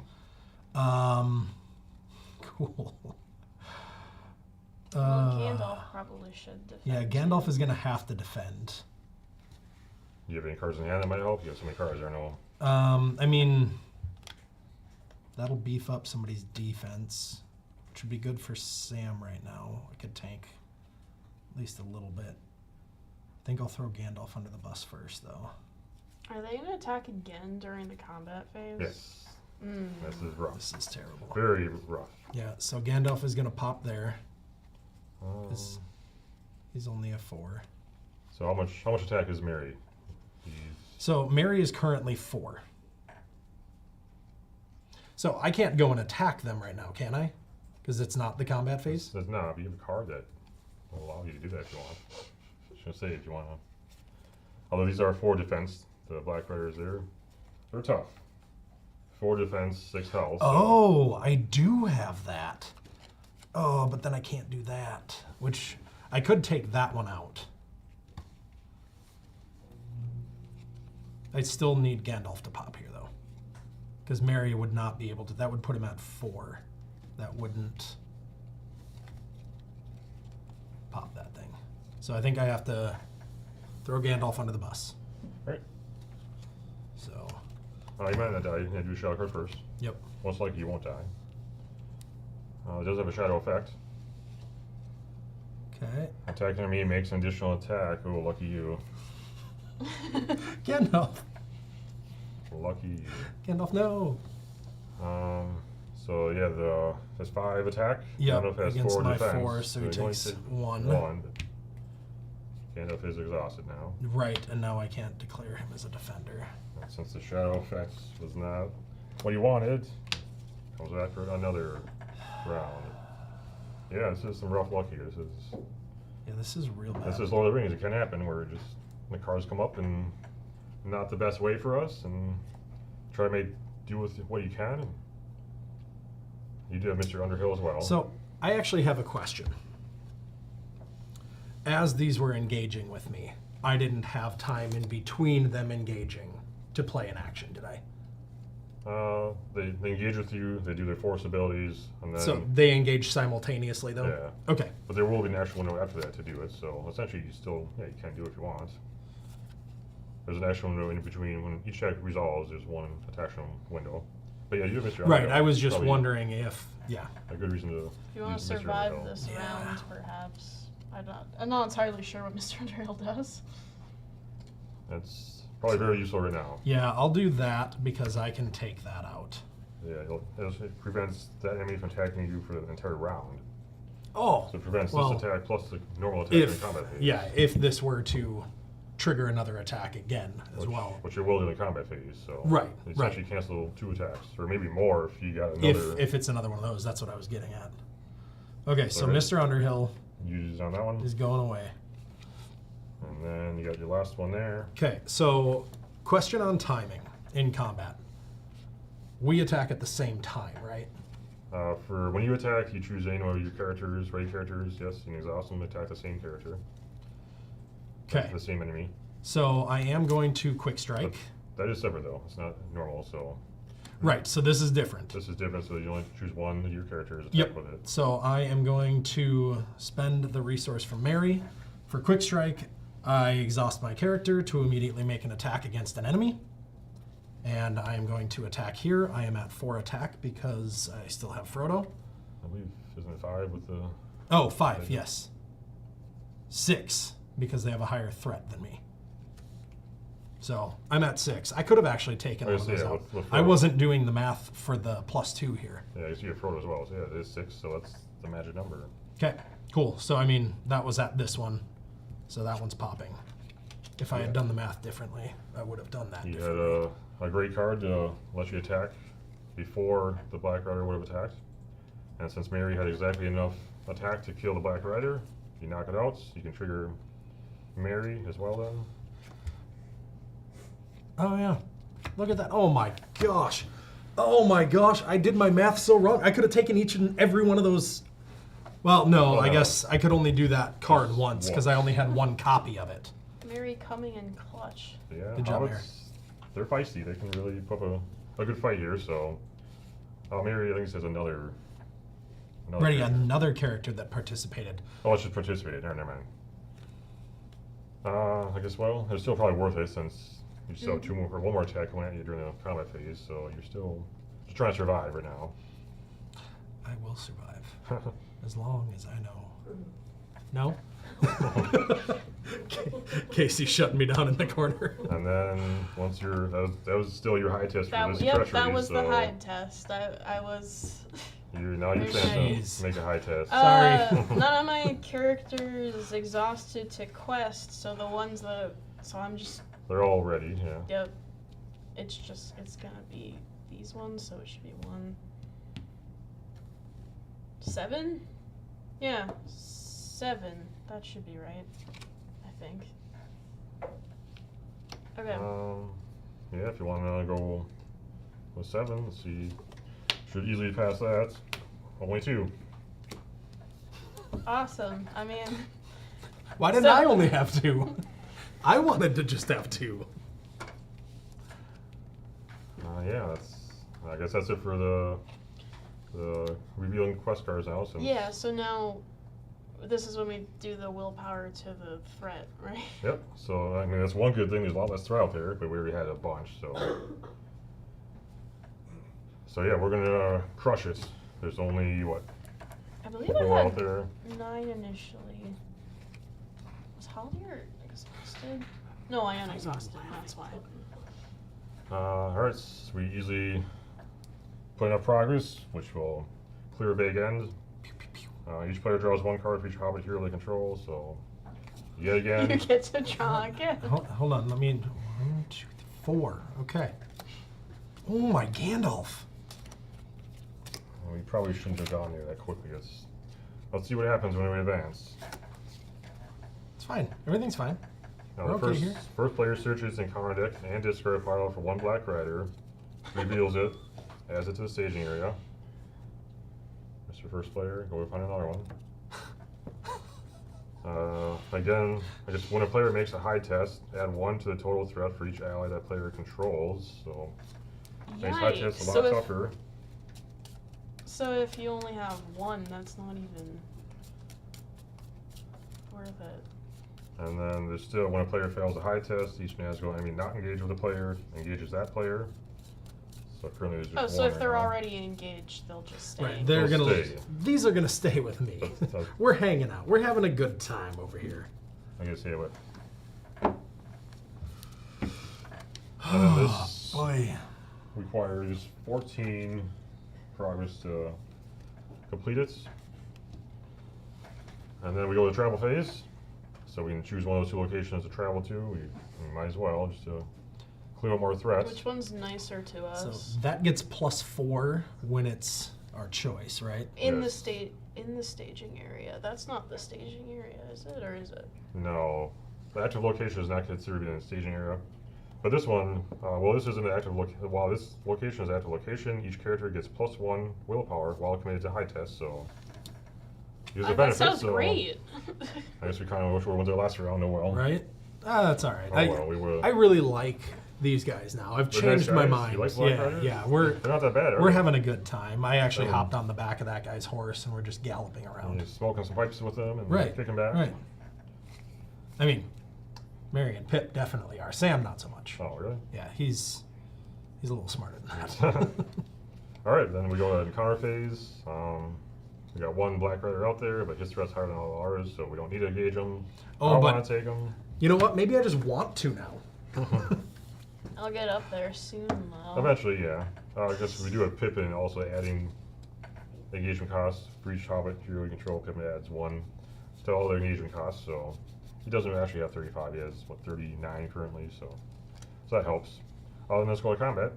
come. Cool. Well, Gandalf probably should defend. Yeah, Gandalf is gonna have to defend. Do you have any cards in hand that might help? You have so many cards, I know. I mean, that'll beef up somebody's defense, which would be good for Sam right now. I could tank at least a little bit. I think I'll throw Gandalf under the bus first, though. Are they gonna attack again during the combat phase? Yes. Mm. This is rough. This is terrible. Very rough. Yeah, so Gandalf is gonna pop there. Um, He's only a 4. so how much attack is Mary? So Mary is currently 4. So I can't go and attack them right now, can I? Because it's not the combat phase. Says no, but you have a card that will allow you to do that if you want. I was gonna say if you want to. Although these are 4 defense, the Black Riders they're tough. 4 defense, 6 health. So Oh, I do have that. Oh, but then I can't do that. Which I could take that one out. I still need Gandalf to pop here, though. Because Mary would not be able to. That would put him at 4. That wouldn't pop that thing. So I think I have to throw Gandalf under the bus. Right. So, You might not die. You have to do a shadow card first. yep. Most likely you won't die. It does have a shadow effect. Okay. Attack enemy makes an additional attack. Oh, lucky you. Gandalf. Lucky you. Gandalf, no. So yeah, has 5 attack. Yep, Gandalf has against 4 my defense. 4, so he you only takes take 1. 1. Gandalf is exhausted now. Right, and now I can't declare him as a defender. And since the shadow effect was not what you wanted, comes back for another round. Yeah, this is some rough luck here. Yeah, this is real bad. This is Lord of the Rings. It can happen where just the cards come up and not the best way for us, and try to do with what you can. You do have Mr. Underhill as well. So, I actually have a question. As these were engaging with me, I didn't have time in between them engaging to play an action, did I? They engage with you. They do their force abilities, and then So they engage simultaneously, though? yeah. Okay. But there will be an actual window after that to do it. So essentially, you can do it if you want. There's an action window in between. When each attack resolves, there's one action window. But yeah, you have Mr. Right, Underhill. I was just Probably wondering if, a good reason to. If you want use to Mr. survive Underhill. this Yeah. round, perhaps. I'm not entirely sure what Mr. Underhill does. That's probably very useful right now. yeah, I'll do that because I can take that out. Yeah, it prevents that enemy from attacking you for the entire round. Oh, So it prevents well, this attack plus the normal attack in if, combat phase. yeah, if this were to trigger another attack again as well. Which it will do in the combat phase. So Right, you essentially cancel 2 attacks, or maybe more if you got another. If it's another one of those, that's what I was getting at. Okay, so Okay. Mr. Underhill Use on that one, is going away. and then you got your last one there. Okay, so question on timing in combat. We attack at the same time, right? For when you attack, you choose any of your characters, ready characters. Yes, you can exhaust them. Attack the same character, Okay, the same enemy. so I am going to quick strike. That is separate though. It's not normal. So Right, so this is different. this is different. So you only choose one of your characters. Attack Yep. with it. So I am going to spend the resource from Mary. For quick strike, I exhaust my character to immediately make an attack against an enemy. And I am going to attack here. I am at 4 attack because I still have Frodo. I believe isn't it 5 with the? Oh, 5, yes. 6, because they have a higher threat than me. So I'm at 6. I could have actually taken one of those out. With I Frodo. wasn't doing the math for the +2 here. Yeah, you see your Frodo as well. So yeah, it is 6. So that's the magic number. Okay, cool. So I mean, that was at this one. So that one's popping. If I had done the math differently, I would have done that You differently. had a great card to let you attack before the Black Rider would have attacked. And since Mary had exactly enough attack to kill the Black Rider, you knock it out. You can trigger Mary as well then. Oh yeah, look at that. Oh my gosh. Oh my gosh, I did my math so wrong. I could have taken each and every one of those. Well, no, I guess I could only do that card Just once because I only had 1 copy of it. Mary coming in clutch. Yeah, Good job, Hobbits, they're feisty. They can really put up a good fight here. So, Mary, I think says another Ready, character. another character that participated. Oh, let's just participate. Never mind. I guess, well, it's still probably worth it since you still have 1 more attack coming at you during the combat phase, so you're still just trying to survive right now. I will survive as long as I know. No? Casey's shutting me down in the corner. And then once that was still your high test for this treachery. That was the so high test. I was. Now you're trying to make a high test. Sorry. None of my characters exhausted to quest, so the ones that. So I'm just. They're all ready. Yeah. Yep. It's gonna be these ones, so it should be 1. 7? Yeah, 7. That should be right. I think. Okay. Yeah, if you want to go with 7, let's see. Should easily pass that. Only 2. Awesome. I mean, Why didn't I only have 2? I wanted to just have 2. Yeah, I guess that's it for the revealing quest cards now. Since Yeah, so now this is when we do the willpower to the threat, right? Yep. So I mean, that's one good thing. There's a lot less threat out there, but we already had a bunch. So yeah, we're gonna crush it. There's only what? I believe 4 I out had there. 9 initially. Was Haldir exhausted? No, I am exhausted. That's why. All right. So we easily put enough progress, which will clear a big end. Each player draws 1 card for each Hobbit hero they control. So yet again. You get to draw again. Hold on. Let me. 1, 2, 3, 4. Okay. Oh my Gandalf. We probably shouldn't have gone there that quickly. Let's see what happens when we advance. It's fine. Everything's fine. Now, We're the okay here. first player searches in counter deck and discard a pile for 1 black rider, reveals it, adds it to the staging area. Mr. First Player, go find another one. Again, I guess when a player makes a high test, add 1 to the total threat for each ally that player controls. So makes high tests a lot tougher. So if you only have 1, that's not even worth it. And then there's still, when a player fails a high test, each Nazgul enemy not engaged with a player engages that player. So currently there's just 1 so if right they're now. already engaged, they'll just stay. Right. They're They'll gonna. stay. These are gonna stay with me. So- We're hanging out. We're having a good time over here. I guess, yeah, but. And then this Boy. requires 14 progress to complete it. And then we go to the travel phase. So we can choose one of those 2 locations to travel to. We might as well, just to clear up more threats. Which one's nicer to So us? that gets +4 when it's our choice, right? In Yes. the staging area. That's not the staging area, is it? Or is it? No, the active location is not considered in the staging area. But this one, well, this isn't an active location. While this location is an active location, each character gets +1 willpower while committed to high test. So there's a That benefit. sounds so great. I guess we kind of wish we went there last round. Oh well. Right? That's all right. Oh well, we would. I really like these guys now. I've They're changed nice my guys. mind. You like Black Yeah, Riders? yeah. They're not that bad. Are We're they? having a good time. I actually Um, hopped on the back of that guy's horse and we're just galloping And around. you're smoking some pipes with them and Right. kicking back. Right. I mean, Mary and Pip definitely are. Sam not so much. Oh really? Yeah, he's a little smarter than that. All right, then we go to encounter phase. We got 1 black rider out there, but his threat's higher than all ours, so we don't need to engage him. Oh, I don't but- want to take him. You know what? Maybe I just want to now. I'll get up there soon, though. Eventually, yeah. I guess we do have Pippin also adding engagement costs for each Hobbit hero you control. Pippin adds 1 to all their engagement costs, so he doesn't actually have 35. He has, 39 currently, so that helps. Then let's go to combat.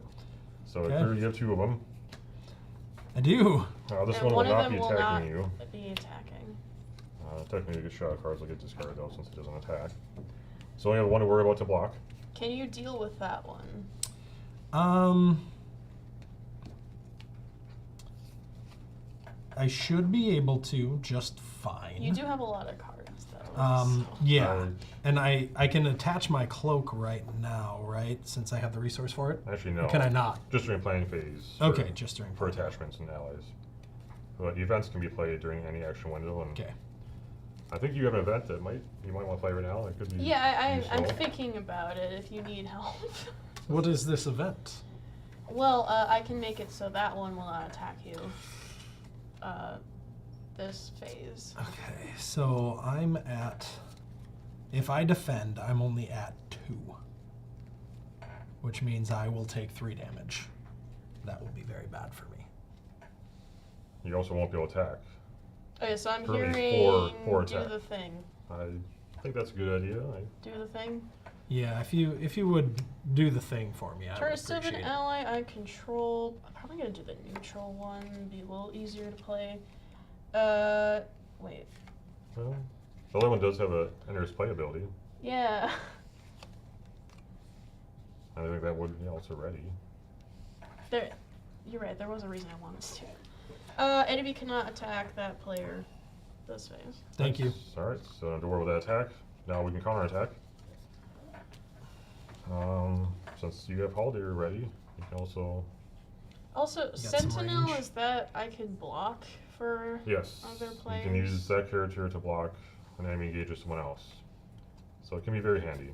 So Okay. here you have 2 of them. I do. This And one will one of not them be will attacking not you. be attacking. Technically, the shadow cards will get discarded though, since it doesn't attack. So only have 1 to worry about to block. Can you deal with that one? I should be able to just fine. You do have a lot of cards, though. so. Yeah, and I can attach my cloak right now, right? Since I have the resource for it. Actually, no. Or can I not? Just during planning phase. Okay, just during for planning. attachments and allies. But events can be played during any action window, and Okay. I think you have an event that you might want to play right now. It could be. Yeah, I'm useful. thinking about it if you need help. What is this event? Well, I can make it so that one will not attack you. This phase. Okay, so I'm at. If I defend, I'm only at 2, which means I will take 3 damage. That will be very bad for me. You also won't be able to attack. Okay, so I'm Currently hearing four do attack. the thing. I think that's a good idea. Do the thing. Yeah, if you would do the thing for me, I would First of an appreciate it. ally I control. I'm probably gonna do the neutral one. Be a little easier to play. Wait. Well, the other one does have a enters play ability. Yeah. I think that would be also ready. There. You're right. There was a reason I wanted to. Enemy cannot attack that player. this phase. Thank you. All right, so to war with that attack. Now we can counterattack. Since you have Haldir ready, you can also... Also, some Sentinel range. is that I could block for Yes, other you players. can use that character to block an enemy engage with someone else. So it can be very handy.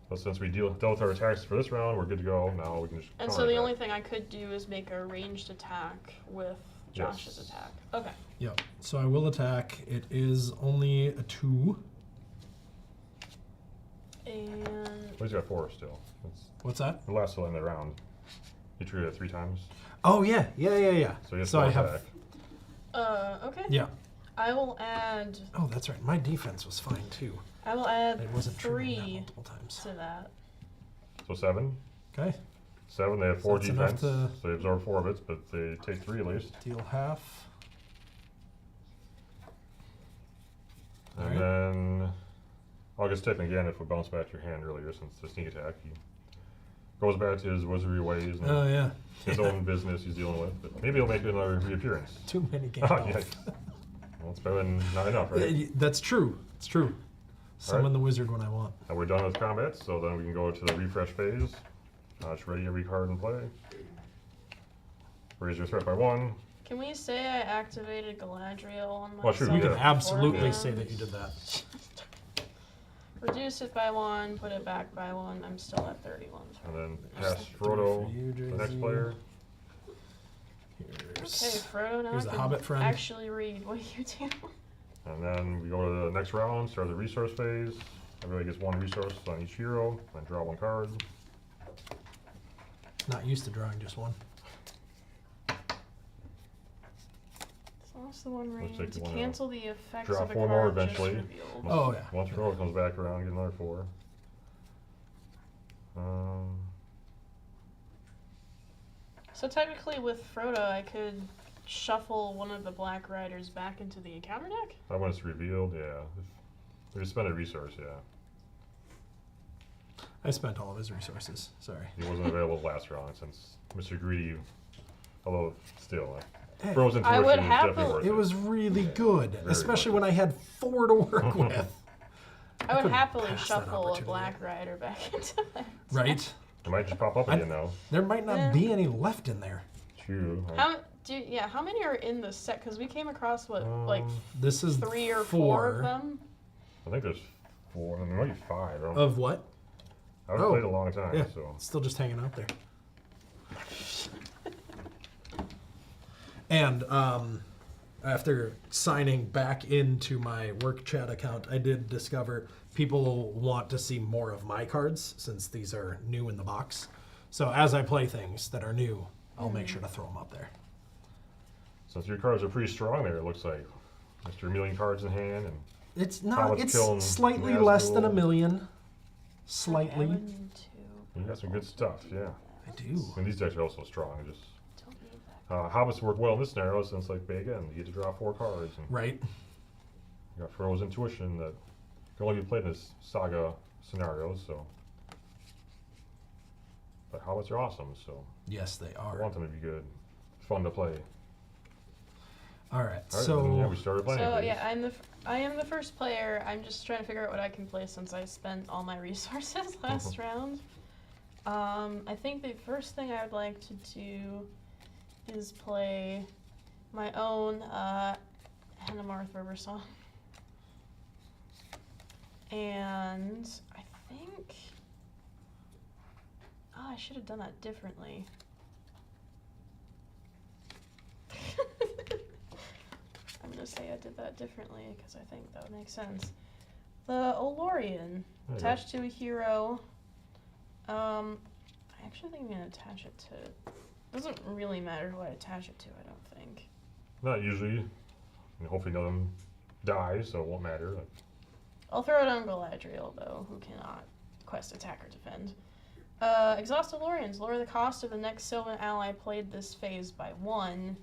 But since we dealt with our attacks for this round, we're good to go. Now we can just And so the counterattack. only thing I could do is make a ranged attack with Josh's Yes. attack. Okay. Yep. So I will attack. It is only a 2. And Well, he's got 4 still. That's What's that? the last still in the round. He treated it 3 times. Oh yeah. So he has I 4 have. attack. okay. Yeah. I will add Oh, that's right. My defense was fine too. I will add It wasn't triggering that 3 multiple times. to that. So 7. Okay. 7, they have 4 that's enough defense. to- So they absorb 4 of it, but they take 3 at least. Deal half. And Alright. then August Tick again if we bounce back your hand earlier since the sneak attack. He goes back to his wizardry ways and Oh yeah. his own business he's dealing with. But maybe he'll make another reappearance. Too many Oh, Gandalf. yikes. Well, it's better than not enough, right? That's true. It's true. Summon the wizard when I want. And we're done with combat, so then we can go to the refresh phase. Just ready every card in play. Raise your threat by 1. Can we say I activated Galadriel on myself? Well, sure, You we can Yeah. absolutely beforehand? say that you did that. Reduce it by 1, put it back by 1. I'm still at 31. And then There's pass 3 Frodo, for you, the next JZ. player. Okay, Here's, Frodo, now here's I a can Hobbit friend. actually read what you do. And then we go to the next round, start the resource phase. Everybody gets 1 resource on each hero, and draw 1 card. Not used to drawing just 1. So that's the one Looks range. like To you wanna cancel the effects draw of a 4 card more just eventually. revealed. Oh, yeah. Once Frodo comes back around, get another 4. So technically with Frodo, I could shuffle one of the Black Riders back into the encounter deck? That one is revealed, yeah. If you spend a resource, yeah. I spent all of his resources. Sorry. He wasn't available last round since Mr. Greedy, although still, Hey, Frozen I Tuition would is happily- definitely worth it. It was really good, Very especially good. when I had 4 to work with. I would couldn't happily pass that shuffle a opportunity. Black Rider back into that. Right? It might just pop up again now. There might not Yeah. be any left in there. True. How many are in the set? Because we came across like This is 3 or 4 of them. I think there's 4, there might be 5. I don't Of what? I haven't oh. played a long time, Yeah, so. it's still just hanging out there. And after signing back into my work chat account, I did discover people want to see more of my cards since these are new in the box. So as I play things that are new, I'll make sure to throw them up there. Since your cards are pretty strong there, it looks like. Mr. A million cards in hand, and It's not. Hobbit's It's killing slightly Nazgul. less than a million. Okay, I Slightly. would need to. you got some good stuff, yeah. I do. And these decks are also strong. Just Don't need that. Hobbits work well in this scenario since, like, again, you get to draw 4 cards. And Right. you got Frodo's Intuition that can only be played in this saga scenario, so. But Hobbits are awesome, so Yes, they I are. want them to be good. Fun to play. All right. All right, So then, yeah, we started playing. So these. yeah, I am the first player. I'm just trying to figure out what I can play since I spent all my resources last round. I think the first thing I would like to do is play my own Hanamarth River Song. And I think I should have done that differently. I'm gonna say I did that differently because I think that would make sense. The Olorian, There you attached to a hero. I actually think I'm gonna attach it to. Doesn't really matter who I attach it to. I don't think. Not usually. And hopefully none of them die, so it won't matter. Like, I'll throw it on Galadriel though, who cannot quest, attack, or defend. Exhaust Olorians. Lower the cost of the next Sylvan ally played this phase by 1.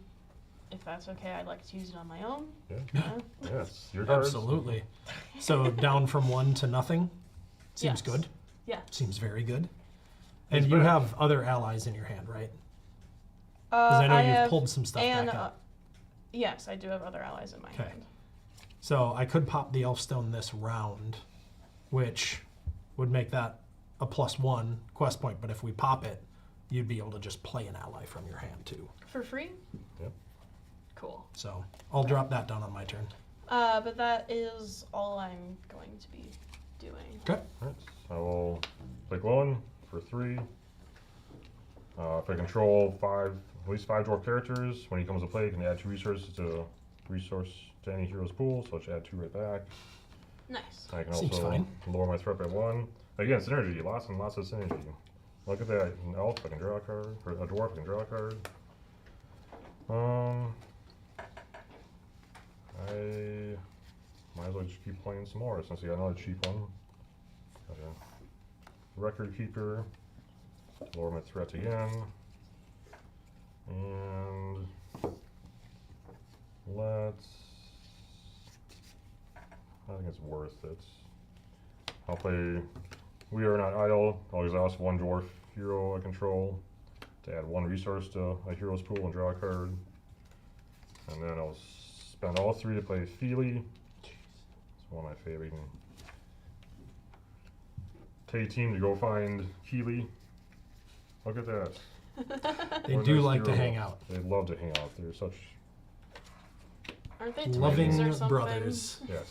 If that's okay, I'd like to use it on my own. yeah, Yeah. yeah, it's your cards. absolutely. So down from 1 to nothing. Seems Yes. good. Yeah. Seems very good. And It's you back. have other allies in your hand, right? Because I know you've have pulled some stuff Anna. back up. Yes, I do have other allies in my Okay. hand. So I could pop the Elf Stone this round, which would make that a +1 quest point. But if we pop it, you'd be able to just play an ally from your hand too. For free? Yep. Cool. So I'll drop that down on my turn. But that is all I'm going to be doing. Okay. Alright, I will play Glowin for 3. If I control at least 5 dwarf characters, when he comes to play, you can add 2 resources to any hero's pool, so I should add 2 right back. Nice. I can Seems also fine. lower my threat by 1. Again, synergy, lots and lots of synergy. Look at that, an elf, I can draw a card, or a dwarf, I can draw a card. I might as well just keep playing some more since we got another cheap one. Got a record keeper, lower my threat again, and I think it's worth it. I'll play We Are Not Idle. I'll exhaust 1 dwarf hero I control to add 1 resource to a hero's pool and draw a card. And then I'll spend all 3 to play Feely. It's one of my favorite. You can take a team to go find Keely. Look at that. They What a do nice like to hero. hang out. They love to hang out. They're such, Aren't they twins Loving or something? brothers. yes.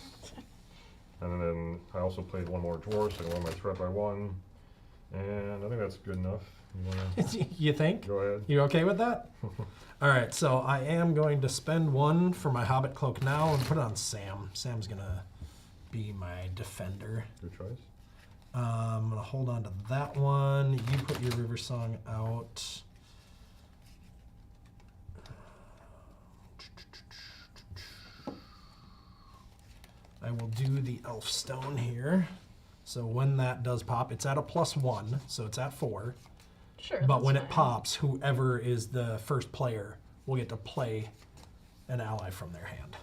And then I also played 1 more dwarf, so I can lower my threat by 1. And I think that's good enough. You wanna You think? go ahead? You okay with that? All right, so I am going to spend 1 for my Hobbit Cloak now and put it on Sam. Sam's gonna be my defender. Good choice. I'm gonna hold on to that one. You put your River Song out. I will do the Elf Stone here. So when that does pop, it's at a +1, so it's at 4. Sure. But that's when it fine. pops, whoever is the first player will get to play an ally from their hand.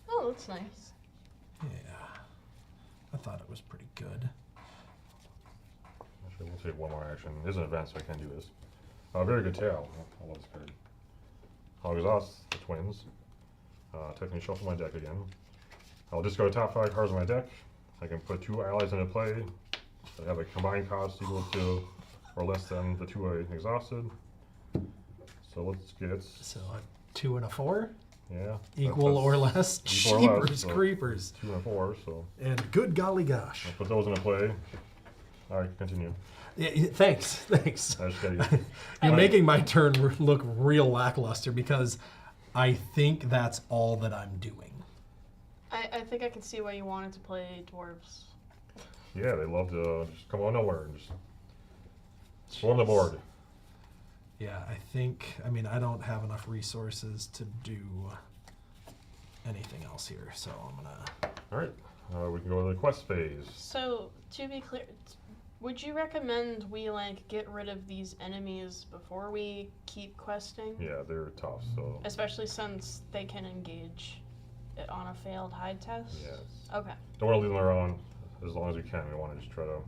Oh, that's nice. Yeah, I thought it was pretty good. Actually, we'll take 1 more action. It is an event, so I can do this. Very good tail. I love this card. I'll exhaust the twins. Technically shuffle my deck again. I'll just go to top 5 cards on my deck. I can put 2 allies into play that have a combined cost equal to or less than the 2 I exhausted. So let's get, So a 2 and a 4, yeah. equal or less. Equal or less, Jeepers so creepers. 2 and a 4, so And good golly gosh. I'll put those into play. Alright, continue. Thanks. I just gotta You're making my turn look real lackluster because I think that's all that I'm doing. I think I can see why you wanted to play dwarves. Yeah, they love to just come out of nowhere and just swarm the board. Yeah, I mean, I don't have enough resources to do anything else here, so I'm gonna... Alright, we can go to the quest phase. So, to be clear, would you recommend we, like, get rid of these enemies before we keep questing? Yeah, they're tough, so. Especially since they can engage it on a failed hide test? Yes. Okay. Don't want to leave them around as long as we can. We want to just try to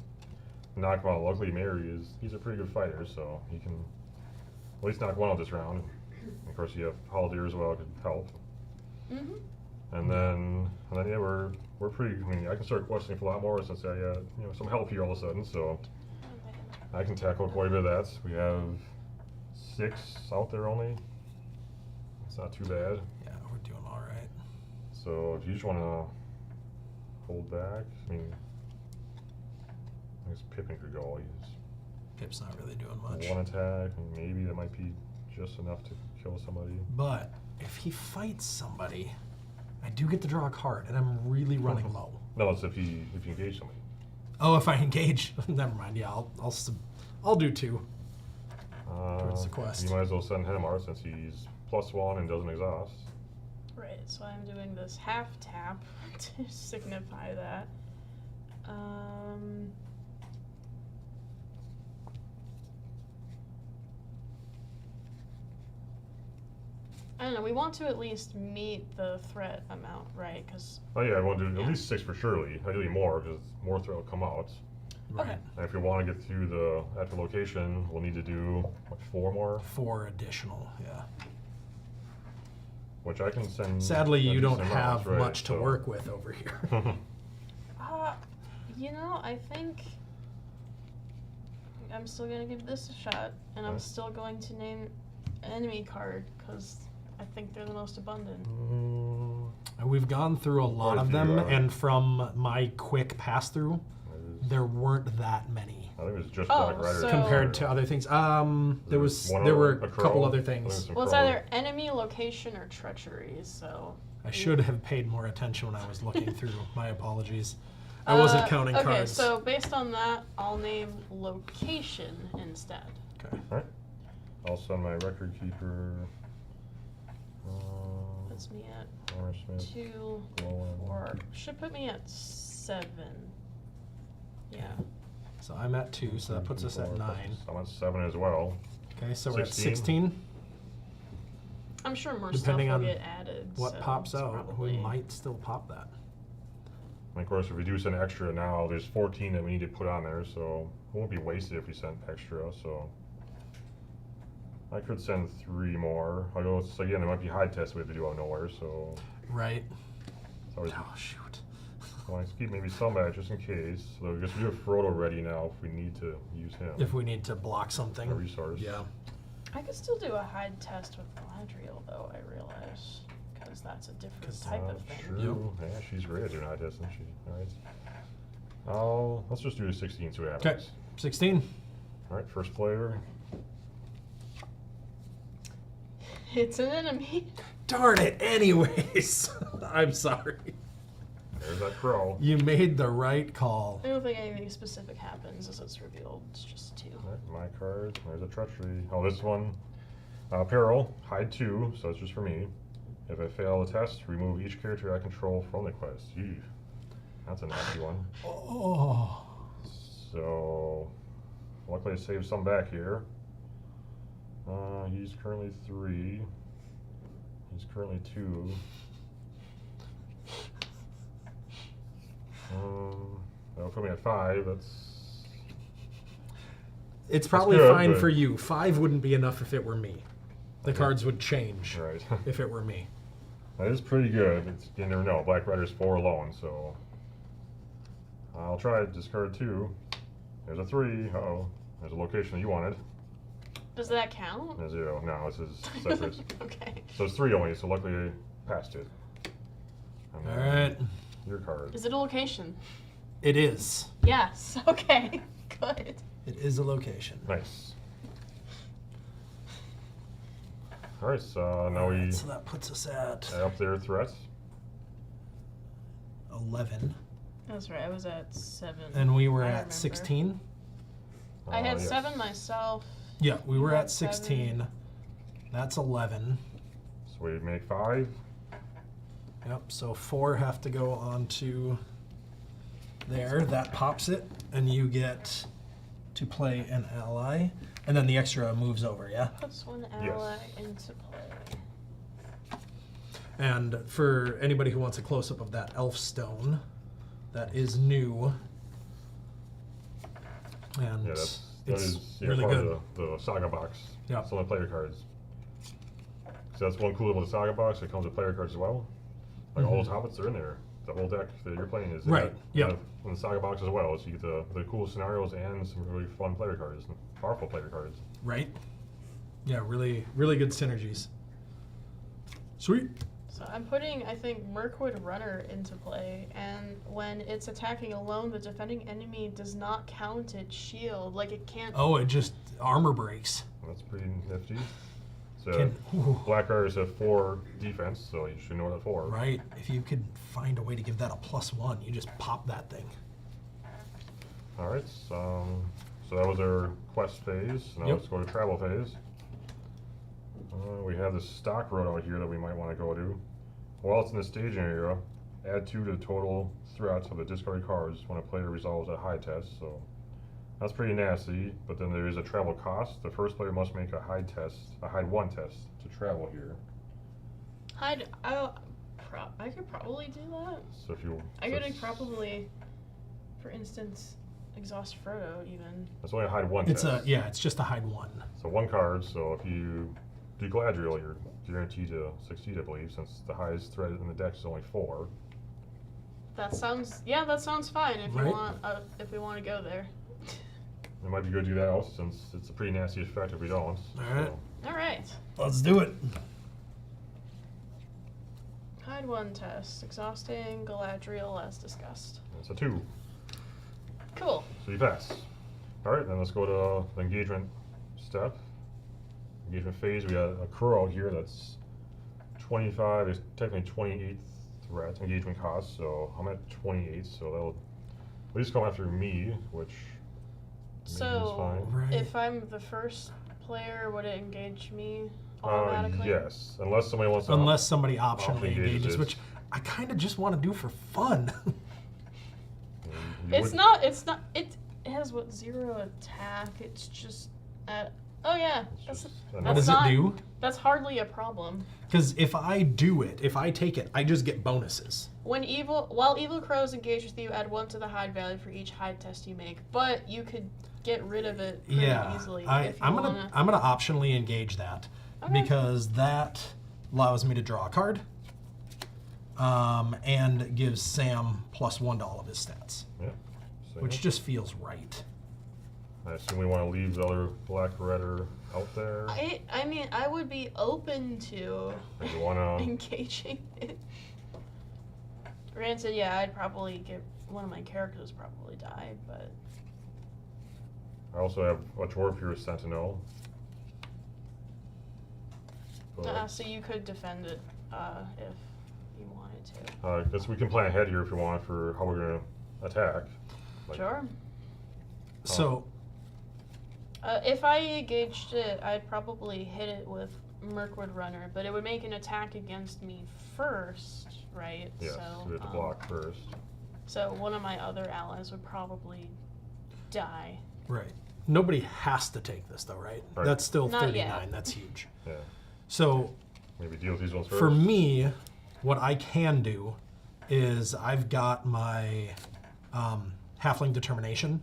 knock them out. Luckily, Mary he's a pretty good fighter, so he can at least knock 1 out this round. And of course, you have Haldir as well, could help. Mm-hmm. And then yeah, we're pretty. I mean, I can start questing for a lot more since I got some help here all of a sudden. So I can tackle quite a bit of that. We have 6 out there only. It's not too bad. Yeah, we're doing all right. So if you just want to hold back, I mean, I guess Pippin could go. He's Pip's not really doing much. 1 attack, and maybe that might be just enough to kill somebody. But if he fights somebody, I do get to draw a card, and I'm really running low. No, it's if you engage somebody. Oh, if I engage, never mind. Yeah, I'll do 2. Towards the quest. You might as well send him out since he's +1 and doesn't exhaust. Right, so I'm doing this half tap to signify that. I don't know, we want to at least meet the threat amount, right? Because Oh yeah, I want to do at least 6 for surely. Ideally more, because more threat will come out. Right. Okay. And if we want to get through the actual location, we'll need to do, what, 4 more? 4 additional, yeah. which I can send. Sadly, you don't send have amounts, right, much to so- work with over here. You know, I think I'm still gonna give this a shot, and I'm Okay. still going to name enemy card because I think they're the most abundant. We've gone through a lot Quite a of few, them, haven't we? and from my quick pass through, There's- there weren't that many I think it was just Oh, Black Rider. so- compared to other things. There one were other- a a couple crow? other I think it things. was a Well, it's crow. either enemy, location, or treachery. So I should have paid more attention when I was looking through. My apologies. I wasn't counting okay, cards. so based on that, I'll name location instead. Okay. Alright. I'll send my record keeper. Puts me at Laura Smith. 2, Roland. or should put me at 7. Yeah. So I'm at 2, so that puts us at 9. I'm at 7 as well. Okay, so we're at 16. 16. I'm sure more Depending stuff on will get added. What so pops it's out, probably- we might still pop that. And of course, if we do send extra now, there's 14 that we need to put on there, so it won't be wasted if we send extra. So I could send 3 more. Although, so again, there might be hide tests we have to do out of nowhere. So Right. it's always, Oh, shoot. well, I keep maybe some back just in case. So I guess we do have Frodo ready now if we need to use him. If we need to block something. A resource. Yeah. I could still do a hide test with Galadriel, though, I realize. Because that's a different 'Cause, type of thing. True. Yeah, she's great at doing hide tests, isn't she? Alright. Let's just do the 16, see what Okay. happens. 16. Alright, first player. It's an enemy. Darn it, anyways. I'm sorry. There's that crow. You made the right call. I don't think anything specific happens as it's revealed. It's just 2. Alright, my card. There's a treachery. Oh, this one. Peril. Hide 2, so it's just for me. If I fail the test, remove each character I control from the quest. Ew. That's a nasty one. Oh. So, luckily I saved some back here. He's currently 3. He's currently 2. That'll put me at 5. It's probably good, fine but- for you. 5 wouldn't be enough if it were me. The Okay. cards would change Right. if it were me. That is pretty good. You never know. Black Rider's 4 alone, so I'll try it. Discard 2. There's a 3. Uh-oh. There's a location that you wanted. Does that count? And a 0. No, this is separate. Okay. So it's 3 only, so luckily I passed it. And All then right. Your card. Is it a location? It is. Yes. Okay. Good. It is a location. Nice. Alright, so now we Alright, so that puts us at add up their threats. 11. That's right. I was at 7. And we were I at remember. 16. I had Yes. 7 myself. Yeah, we You were had at 16. 7. That's 11. So we make 5. Yep, so 4 have to go on to there. That pops it, and you get to play an ally. And then the extra moves over, yeah? Puts one Yes. ally into play. And for anybody who wants a close-up of that elf stone, that is new. And Yeah, that it's is really part good. of the Saga box. Yeah. Some of the player cards. So that's one cool about the Saga box. It comes with player cards as well. Like all those hobbits are in there. The whole deck that you're playing is in Right, yeah. in the Saga box as well. So you get the cool scenarios and some really fun player cards, powerful player cards. Right? Yeah, really, really good synergies. Sweet. So I'm putting, I think, Mirkwood Runner into play, and when it's attacking alone, the defending enemy does not count its shield. Like, it can't. Oh, it just armor breaks. That's pretty nifty. So Ooh. Black Riders have 4 defense, so you should know that 4. Right. If you could find a way to give that a +1, you just pop that thing. All right. So that was our quest phase. Now Yep. let's go to travel phase. We have this stock road out here that we might want to go to. While it's in the staging area, add 2 to the total threats of the discarded cards when a player resolves a hide test. So that's pretty nasty. But then there is a travel cost. The first player must make a hide 1 test to travel here. Hide. I could probably do that. So if you, I so could it's- probably, for instance, exhaust Frodo even. It's only a hide 1 It's test. it's just a hide 1. So 1 card. So if you do Galadriel, you're guaranteed to succeed, I believe, since the highest threat in the deck is only 4. That sounds fine if Right. you want if we want to go there. It might be good to do that also, since it's a pretty nasty effect if we don't. Alright. All right. Let's do it. Hide 1 test. Exhausting Galadriel as discussed. It's a 2, Cool. so you pass. Alright, then let's go to the engagement step. Engagement phase, we got a crow out here that's 25, is technically 28 threat engagement cost, so I'm at 28, so that'll at least come after me, which maybe is So fine. Right. if I'm the first player, would it engage me automatically? Yes, unless somebody wants to. Unless somebody optionally Optionally engages engages, it. which I kind of just want to do for fun. You It's would- not. It has what 0 attack. It's just. Oh yeah. it's That's just What That's does not- it do? that's hardly a problem. Because if I do it, if I take it, I just get bonuses. While evil crows engage with you, add 1 to the hide value for each hide test you make. But you could get rid of it pretty easily if you I'm wanna. gonna optionally engage that Okay. because that allows me to draw a card, and gives Sam +1 to all of his stats, Yeah. So, which yeah. just feels right. I assume we want to leave the other black redder out there. I mean, I would be open to Or you want to? engaging it. Granted, yeah, I'd probably get one of my characters probably die, but I also have a dwarf here, Sentinel. But, so you could defend it if you wanted to. I guess we can plan ahead here if you want for how we're gonna attack. Like, Sure. So If I engaged it, I'd probably hit it with Mirkwood Runner, but it would make an attack against me first, right? Yes, So, we have to block first. So one of my other allies would probably die. right, nobody has to take this though, right? Right. That's still Not 39. yet. That's huge. Yeah. So Maybe deal with these ones first. for me, what I can do is I've got my Halfling Determination,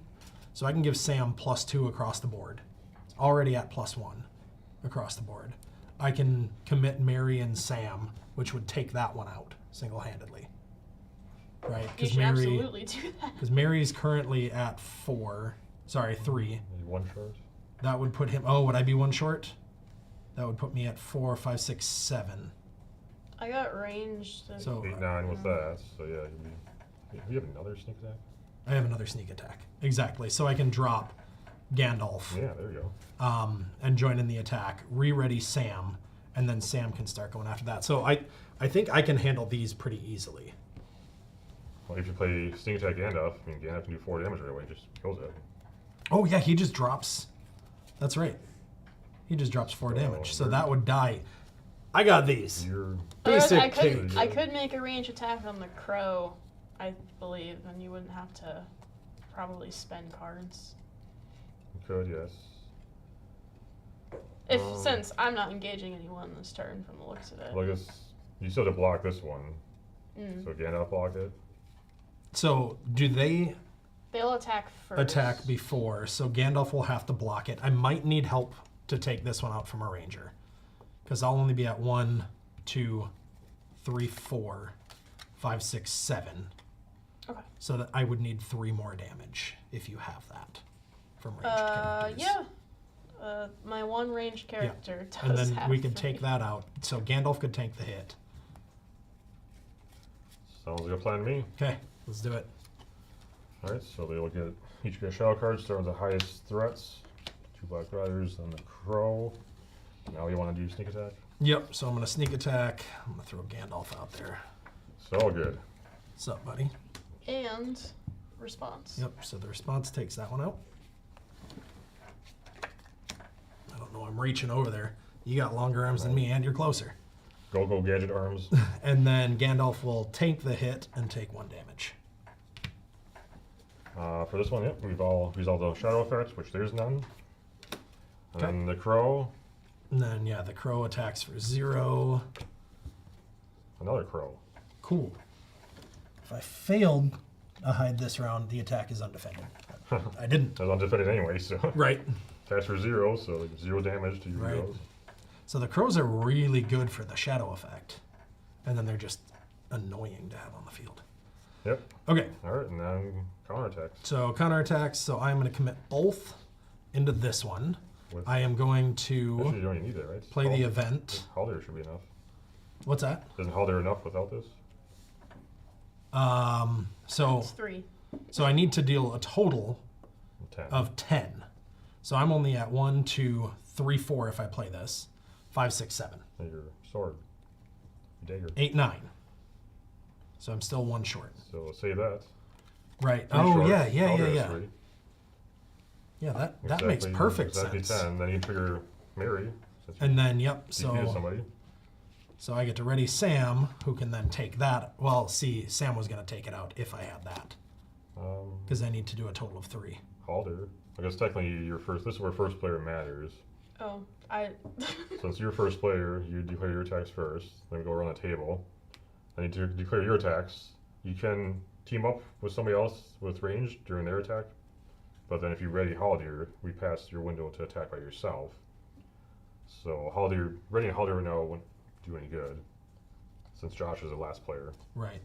so I can give Sam +2 across the board. Already at +1 across the board. I can commit Mary and Sam, which would take that one out single-handedly. Right? You Because should Mary, absolutely do that. because Mary's currently at 3. Maybe one short. That would put him. Oh, would I be 1 short? That would put me at 4, 5, 6, 7. I got ranged. So 8, 9 with that. So yeah, you have another sneak attack. I have another sneak attack. Exactly. So I can drop Gandalf Yeah, there you go. and join in the attack, re-ready Sam, and then Sam can start going after that. So I think I can handle these pretty easily. Well, if you play sneak attack Gandalf, I mean Gandalf can do 4 damage right away. Just kills it. Oh yeah, he just drops. That's right. He just drops 4 So damage. So you're- that would die. I got these. You're Basic I could cage. I could make a range attack on the crow, I believe, and you wouldn't have to probably spend cards. you could, yes. If Um, since I'm not engaging anyone this turn from the looks of it. Well, I guess you still have to block this one. Mm. So Gandalf blocked it. So do they They'll attack first. attack before? So Gandalf will have to block it. I might need help to take this one out from a ranger, because I'll only be at 1, 2, 3, 4, 5, 6, 7. Okay. So that I would need 3 more damage if you have that from ranged characters. Yeah. My one ranged character does And then have we could 3. take that out. So Gandalf could tank the hit. Sounds like a plan to me. Okay, let's do it. Alright, so they will get each get a shadow card, start with the highest threats. 2 black riders, then the crow. Now you want to do sneak attack? Yep, so I'm going to sneak attack. I'm going to throw Gandalf out there. So good. What's up, buddy? And response. Yep, so the response takes that one out. I don't know, I'm reaching over there. You got longer arms than me and you're closer. Go gadget arms. And then Gandalf will tank the hit and take 1 damage. For this one, yep, we've all resolved the shadow effects, which there's none. And Okay. then the crow, And then, yeah, the crow attacks for 0. another crow. Cool. If I failed a hide this round, the attack is undefended. I didn't. That's undefended anyway, so. Right. Attacks for 0, so 0 damage to your Right. heroes. So the crows are really good for the shadow effect. And then they're just annoying to have on the field. Yep. Okay, All right, and then counterattacks. so counterattacks. So I'm going to commit both into this one. With, I am going actually, you to don't even need it, right? play the event. Haldir should be enough. What's that? Isn't Haldir enough without this? So It's 3. so I need to deal a total 10. of 10. So I'm only at 1, 2, 3, 4 if I play this. 5, 6, 7. And your sword. Your dagger. 8, 9. So I'm still 1 short. So save that. Right. 3 Oh short. yeah. Haldir has 3. Yeah, that makes perfect exactly sense. 10. Then you trigger Mary. Since And then yep, you defeated so somebody. I get to ready Sam, who can then take that. Well, see, Sam was going to take it out if I had that, because I need to do a total of 3. Haldir. I guess technically your first. This is where first player matters. Oh, I. Since you're first player, you declare your attacks first. Then we go around the table. Then you declare your attacks. You can team up with somebody else with range during their attack. But then if you ready Haldir, we pass your window to attack by yourself. So Haldir, readying Haldir right now wouldn't do any good, since Josh is the last player. Right.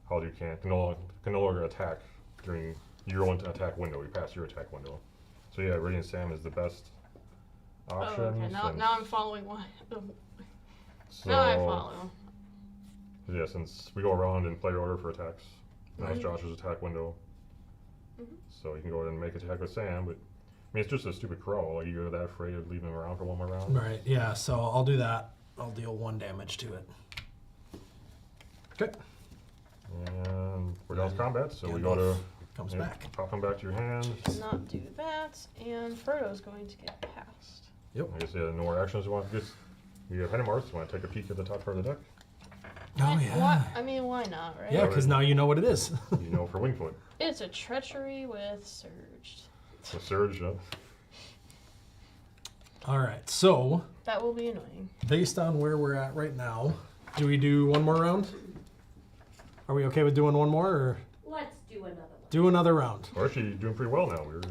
Haldir can no longer attack during your own attack window. We pass your attack window. So yeah, readying Sam is the best option. Oh, okay. Now since- I'm following one. so, Now I follow. Yeah, since we go around in player order for attacks, now it's Right. Josh's attack window. Mhm. So you can go ahead and make attack with Sam, but I mean it's just a stupid crow. Like you're that afraid of leaving him around for one more round. Right. Yeah. So I'll do that. I'll deal 1 damage to it. Okay. And we're done with combat, so we Gandalf go to comes yeah, back. pop him back to your hand. Not do that, and Frodo's going to get passed. I guess yeah, no more actions. You want to just you have Hennemarth. You want to take a peek at the top part of the deck? Oh yeah. Why, I mean, why not, right? Yeah, because now you know what it is. You know, for Wingfoot, It's a treachery with Surged. the Surge. All right. So That will be annoying. based on where we're at right now, do we do 1 more round? Are we okay with doing 1 more, or Let's do another one. do another round? We're actually doing pretty well now. We're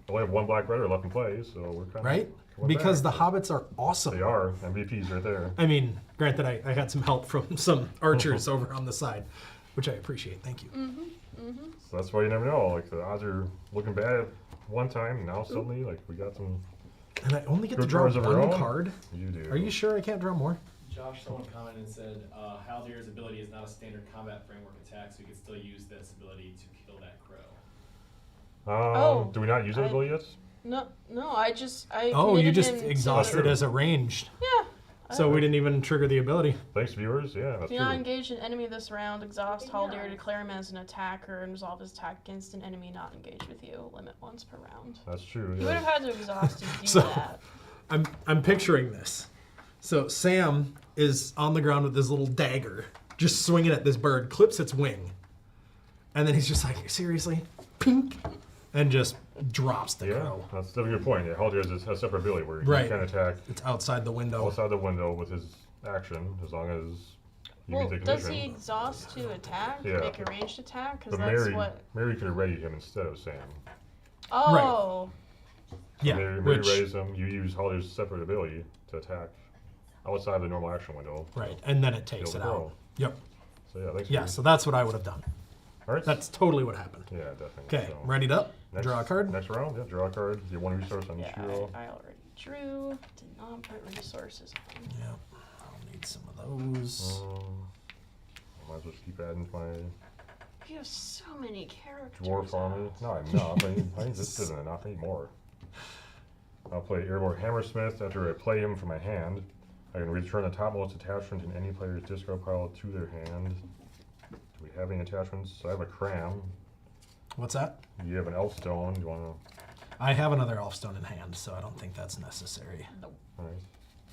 only have 1 black rider left in play, so we're kind of Right? Because the hobbits are awesome. they are MVPs right there. I mean, granted, I had some help from some archers over on the side, which I appreciate. Thank you. So that's why you never know. Like the odds are looking bad at one time, and now suddenly like we got some. And I only get to Good draw cards of our 1 own? card. You do. Are you sure I can't draw more? Josh, someone commented and said, Haldir's ability is not a standard combat framework attack, so you can still use this ability to kill that crow. Oh, do we not use that I- ability yet? No, I Oh, you committed just him to- exhausted as a ranged. Yeah. So we didn't even trigger the ability. Thanks, viewers. Yeah, that's Do not true. engage an enemy this round. Exhaust Yeah. Haldir, declare him as an attacker, and resolve his attack against an enemy not engaged with you. Limit once per round. That's true. You would have Yeah. had to exhaust to do So- that. I'm picturing this. So Sam is on the ground with this little dagger, just swinging at this bird, clips its wing, and then he's just like, seriously, pink, and just drops the Yeah, crow. that's a good point. Yeah, Haldir has a separate ability where Right. he can attack It's outside the window. outside the window with his action as long as you Well, meet the does condition. he exhaust to attack? Yeah. Make a ranged attack? Because But that's Mary, what. Mary could have readied him instead of Sam. Oh. Yeah, Mary which raised him. You use Haldir's separate ability to attack outside the normal action window. right, and then it takes Kill it the out. crow. Yep. So yeah, thanks. Yeah, so that's what I would have done. All right. That's totally what happened. yeah, definitely. Okay, So, readied up. next, Draw a card. Next round. Yeah, draw a card. You have 1 resource on each Yeah, hero. I already drew. Did not put resources on. Yeah, I'll need some of those. I might as well just keep adding to my You have so many characters. dwarf army. No, I'm not. I think this isn't enough. I need more. I'll play Airborne Hammersmith. After I play him from my hand, I can return the topmost attachment in any player's discard pile to their hand. Do we have any attachments? So I have a cram. What's that? You have an elf stone. Do you want I have another elfstone in hand, so I don't think that's necessary. to? Alright.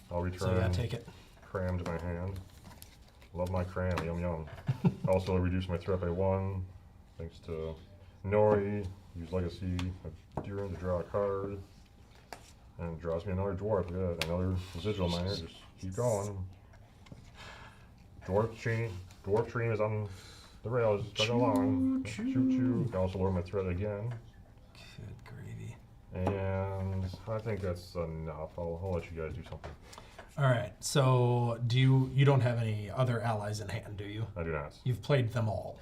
I'll return So yeah, take it. cram to my hand. Love my cram. Yum yum. Also reduce my threat by 1. Thanks to Nori. Use Legacy of Zwirn to draw a card. And it draws me another dwarf. Look at that. Another residual miner. Just keep going. Dwarf tree is on the rails. Just chugging along. Choo choo. Can also lower my threat again. Good gravy. And I think that's enough. I'll let you guys do something. All right. So you don't have any other allies in hand, do you? I do not. You've played them all.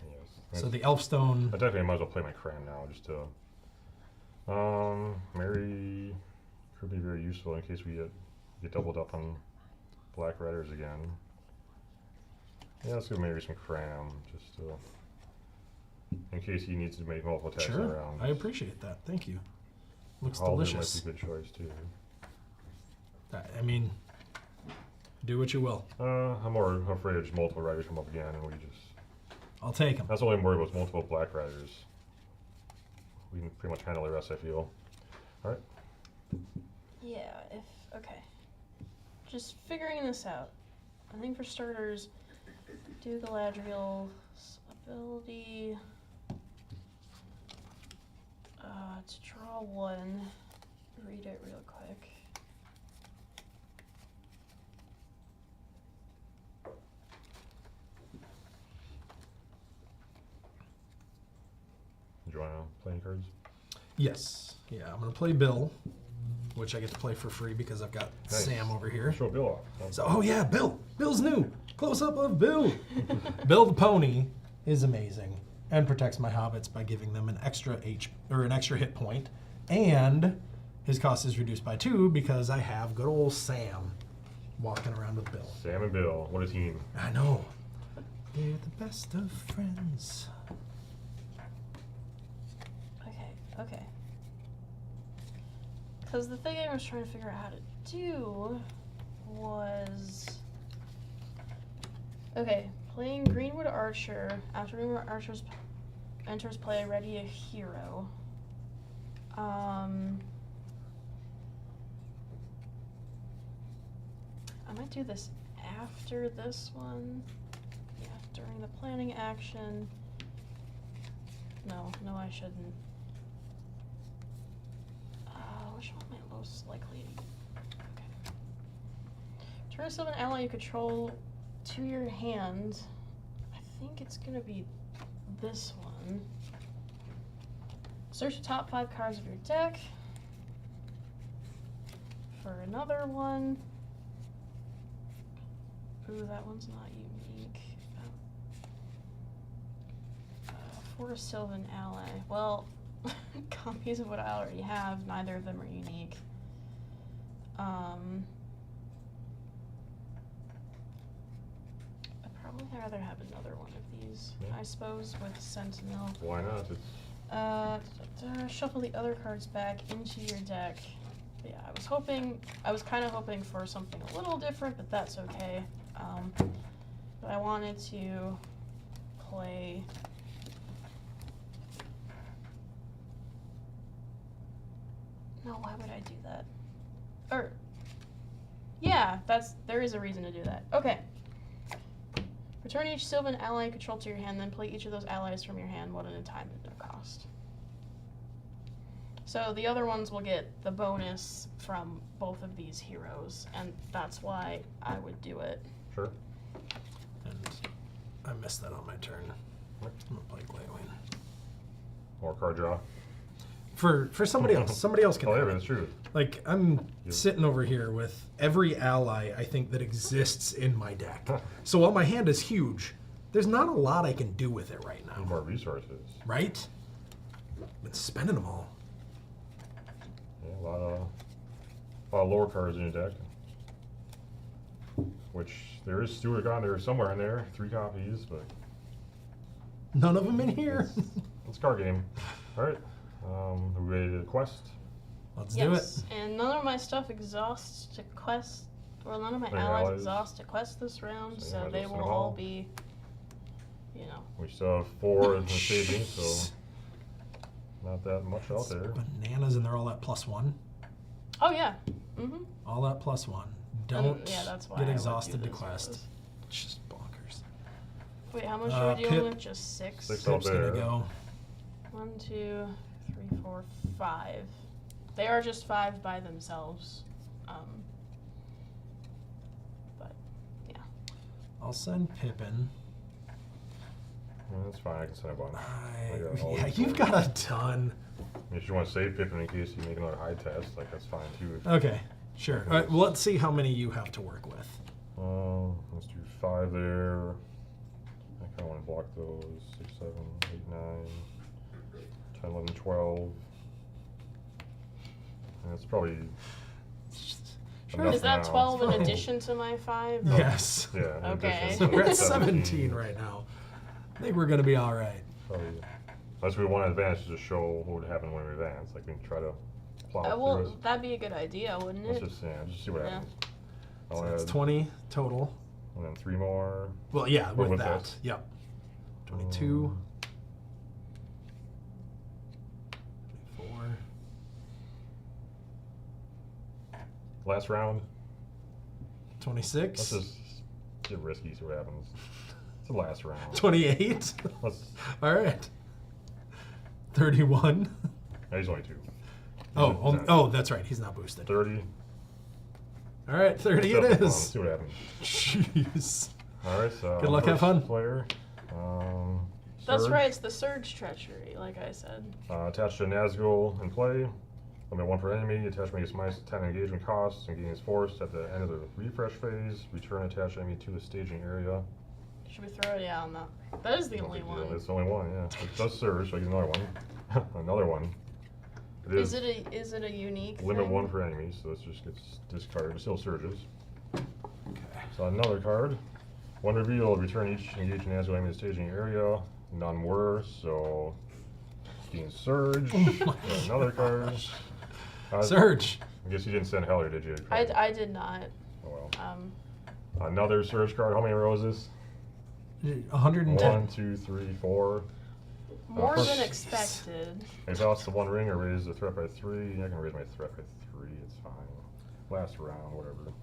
Yes. So the Elfstone. I definitely might as well play my cram now, just to. Mary could be very useful in case we get doubled up on Black Riders again. Yeah, let's give Mary some cram, just in case he needs to make multiple attacks in a Sure. round. I appreciate that. Thank you. Looks Haldir delicious. might be a good choice too. I mean, do what you will. I'm more afraid of just multiple riders come up again, and we just. I'll take them. That's all I'm worried about, is multiple Black Riders. We can pretty much handle the rest, I feel. Alright. Yeah, okay. Just figuring this out. I think for starters, do Galadriel's ability to draw one. Read it real quick. Do you want to play any cards? Yes. Yeah, I'm going to play Bill, which I get to play for free because I've got Nice. Sam over here. Show Bill off. So, oh yeah, Bill. Bill's new. Close up of Bill. Bill the pony is amazing and protects my hobbits by giving them an extra hit point, and his cost is reduced by 2 because I have good old Sam walking around with Bill. Sam and Bill, what a team. I know. They're the best of friends. Okay. Because the thing I was trying to figure out how to do was... Okay, playing Greenwood Archer. After Greenwood Archer enters play, ready a hero. I might do this after this one. Yeah, during the planning action. No, I shouldn't. Which one am I most likely? Okay. Turn yourself an ally you control to your hand. I think it's gonna be this one. Search the top 5 cards of your deck. For another one. Ooh, that one's not unique. For a Sylvan ally. Well, copies of what I already have, neither of them are unique. I'd probably rather have another one of these, Yeah. I suppose, with Sentinel. Why not? It's Shuffle the other cards back into your deck. But yeah, I was kind of hoping for something a little different, but that's okay. But I wanted to play... No, why would I do that? Yeah, there is a reason to do that. Okay. Return each Sylvan ally you control to your hand, then play each of those allies from your hand one at a time at no cost. So the other ones will get the bonus from both of these heroes, and that's why I would do it. sure. And I missed that on my turn. I'm gonna play Glaywing. Or card draw. For somebody else. Somebody else can Oh, yeah, have it. that's true. Like, I'm sitting over here with every ally I think that exists in my deck. So while my hand is huge, there's not a lot I can do with it right Need now. more resources. Right? Been spending them all. Yeah, a lot of lower cards in your deck. Which there is Stewart on there somewhere in there. 3 copies, but None of them in here. it's a card game. Alright. Are we ready to quest? Let's do it. Yes, and none of my stuff exhausts to quest, well, none of my Your allies allies. exhaust to quest this round, So you so might as they well send will them all all. be, you know. We still have 4 in the savings, so not that much out there. Bananas, and they're all at +1. Oh yeah. Mm-hmm. All at +1. Don't Yeah, that's why get I would exhausted do to this quest. with this. It's just bonkers. Wait, how much are we dealing Pip. with? Just 6? 6 Pip's out gonna there. go. 1, 2, 3, 4, 5. They are just 5 by themselves. But yeah. I'll send Pippin. Yeah, that's fine, I can send a bunch. I got all Yeah, these you've cards. got a ton. If you want to save Pippin in case you make another high test, like that's fine too. Okay. Sure. All right, well, let's see how many you have to work with. Let's do 5 there. I kind of want to block those. 6, 7, 8, 9, 10, 11, 12. And that's probably. Sure. Is that now. 12 in addition to my 5? or- Yes. Yeah. in Okay. addition, So we're at 17. 17 right now. I think we're going to be all right. Probably. Unless we want to advance to just show what would happen when we advance. Like we can try to plow through well, this. that'd be a good idea, wouldn't Let's it? just see what Yeah. happens. I'll So it's add, 20 total. and then 3 more. Well, yeah, What with was that. that? Yep. 22. 24. Last round. 26. Let's just get risky. See what happens. It's the last round. 28. Let's. All right. 31. He's only 2. Oh, that's right. He's not boosted. 30. All right, 30 Set it the phone, is. See what happens. Jeez. All right. So Good luck, have first fun. Player. That's Surge. right, it's the Surge Treachery, like I said. Attached to Nazgul in play. Limit 1 per enemy. Attachment gets minus 10 engagement costs and gains force at the end of the refresh phase. Return attached enemy to the staging area. Should we throw it on that? That is the No only big deal. one. It's the only one, yeah. It does surge, so I get another one. Another one. Is it a unique limit thing? 1 per enemy, so this just gets discarded. It still surges. Okay. So another card. 1 reveal. Return each engaged Nazgul enemy to the staging area. None were, so gain surge. Another card. Surge. I guess you didn't send Heller, did you? I did not. Oh well. Um, Another surge card. How many rows is 110. 1, 2, 3, 4. more first- than expected. Exhaust the 1 ring or raise the threat by 3. I can raise my threat by 3. It's fine. Last round, whatever.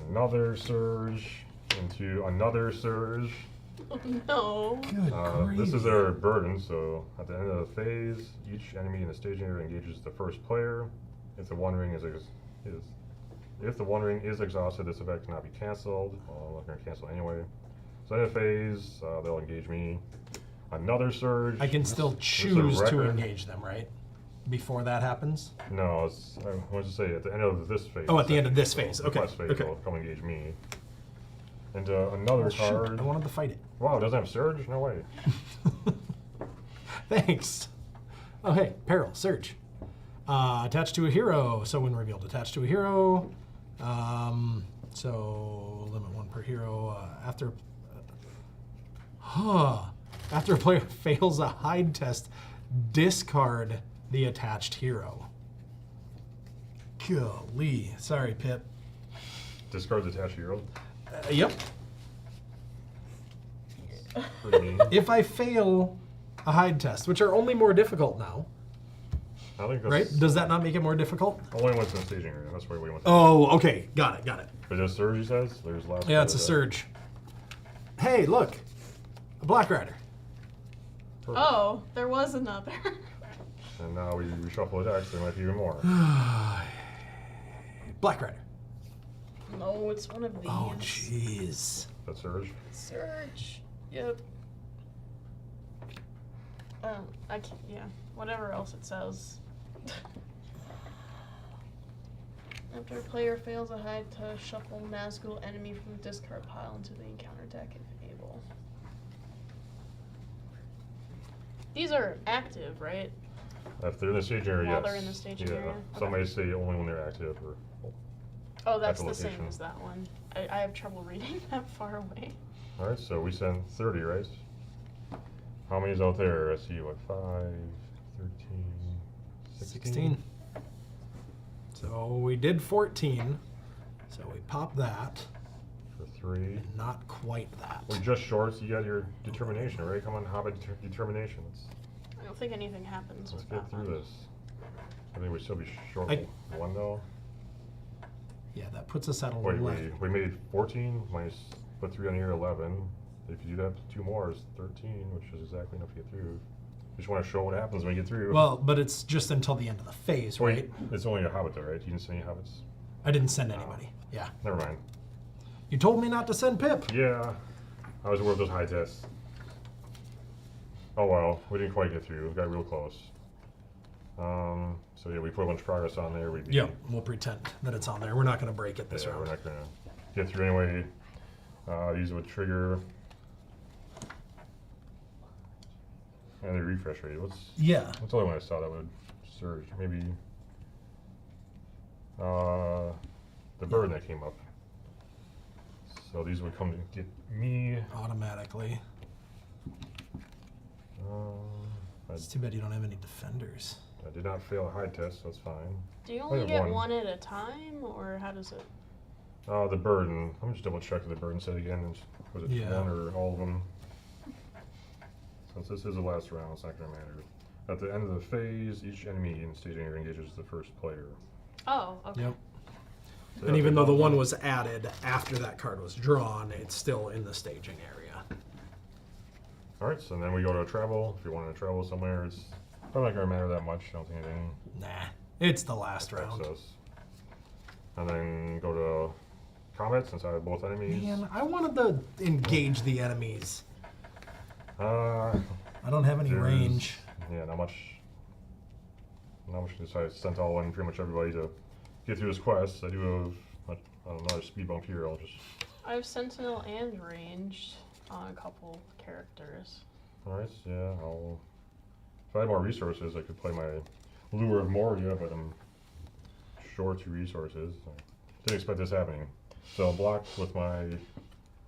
Another surge into another surge. Oh, no. Good This is gravy. their burden, so at the end of the phase, each enemy in the staging area engages the first player. If the 1 ring if the 1 ring is exhausted, this effect cannot be cancelled. Well, I'm not going to cancel anyway. So end of phase, they'll engage me. Another surge. I can still This is a choose to record. engage them, right? Before that happens? No, I want to say at the end of this phase. Oh, at the end of this phase. The Okay, quest phase, okay. they'll come engage me. And another Oh, shoot, card. I wanted to fight it. Wow, it doesn't have surge? No way. Thanks. Oh, hey, peril, surge. Attached to a hero. So when revealed, attached to a hero. So limit 1 per hero. After a player fails a hide test, discard the attached hero. Golly. Sorry, Pip. Discard the attached hero. Yep. Pretty mean. If I fail a hide test, which are only more difficult now, I think that's right? Does that not make it more difficult? only went to the staging area. That's why we went. Oh, okay. Got it. But there's surge, he says? There's last Yeah, card it's a of that. surge. Hey, look. A Black Rider. Perfect. Oh, there was another. And now we reshuffle the decks, there might be even more. Black Rider. No, it's one of these. Oh, jeez. That surge. Surge. Yep. I can't, yeah. Whatever else it says. After a player fails a hide to shuffle Nazgul enemy from the discard pile into the encounter deck if able. These are active, right? If they're in the staging area, While yes. they're in the staging yeah. area? Some Okay. may say only when they're active or Oh, that's At the the same location. as that one. I have trouble reading that far away. Alright, so we send 30, right? How many's out there? Let's see, what, 5, 13, 16. So we did 14. So we popped that. For 3. And not quite that. We're just short, so you got your determination, right? Come on, Hobbit determination. I don't think anything happens Let's with get that through one. this. I think we still be short I- 1 though. Yeah, that puts us at 11. Wait, we made 14, minus, put 3 on here, 11. If you do that, 2 more is 13, which is exactly enough to get through. Just want to show what happens when we get through. Well, but it's just until the end of the phase, Wait, right? it's only a Hobbit though, right? You didn't send any Hobbits? I didn't send anybody. Yeah. Never mind. You told me not to send Pip. Yeah, I was aware of those high tests. Oh well, we didn't quite get through. We got real close. So yeah, we put a bunch of progress on there. Yep, we'll pretend that it's on there. We're not going to break it this Yeah, round. we're not gonna get through anyway. These would trigger. And the refresh rate. What's the only one I saw that would surge? Maybe the bird that came up. So these would come to get me. Automatically. It's too bad you don't have any defenders. I did not fail a hide test, so that's fine. Do you I only have get one. one at a time, or how does it? The burden. Let me just double check the burden set again. Was it Yeah. one or all of them? Since this is the last round, it's not going to matter. At the end of the phase, each enemy in staging area engages the first player. Oh, okay. Yep. So And yeah, even they though the don't- one was added after that card was drawn, it's still in the staging area. All right, so then we go to travel. If you want to travel somewhere, it's probably not going to matter that much. I don't think anything Nah, it's the last affects round. us. And then go to combat since I have both enemies. Man, I wanted to engage the enemies. Uh, I don't have any There's- range. yeah, not much. Not much. I sent all in pretty much everybody to get through this quest. I do have another speed bump here. I'll just. I have Sentinel and ranged on a couple characters. All right. Yeah. If I had more resources, I could play my Lure of Moria, but I'm short 2 resources. I didn't expect this happening. So I'll block with my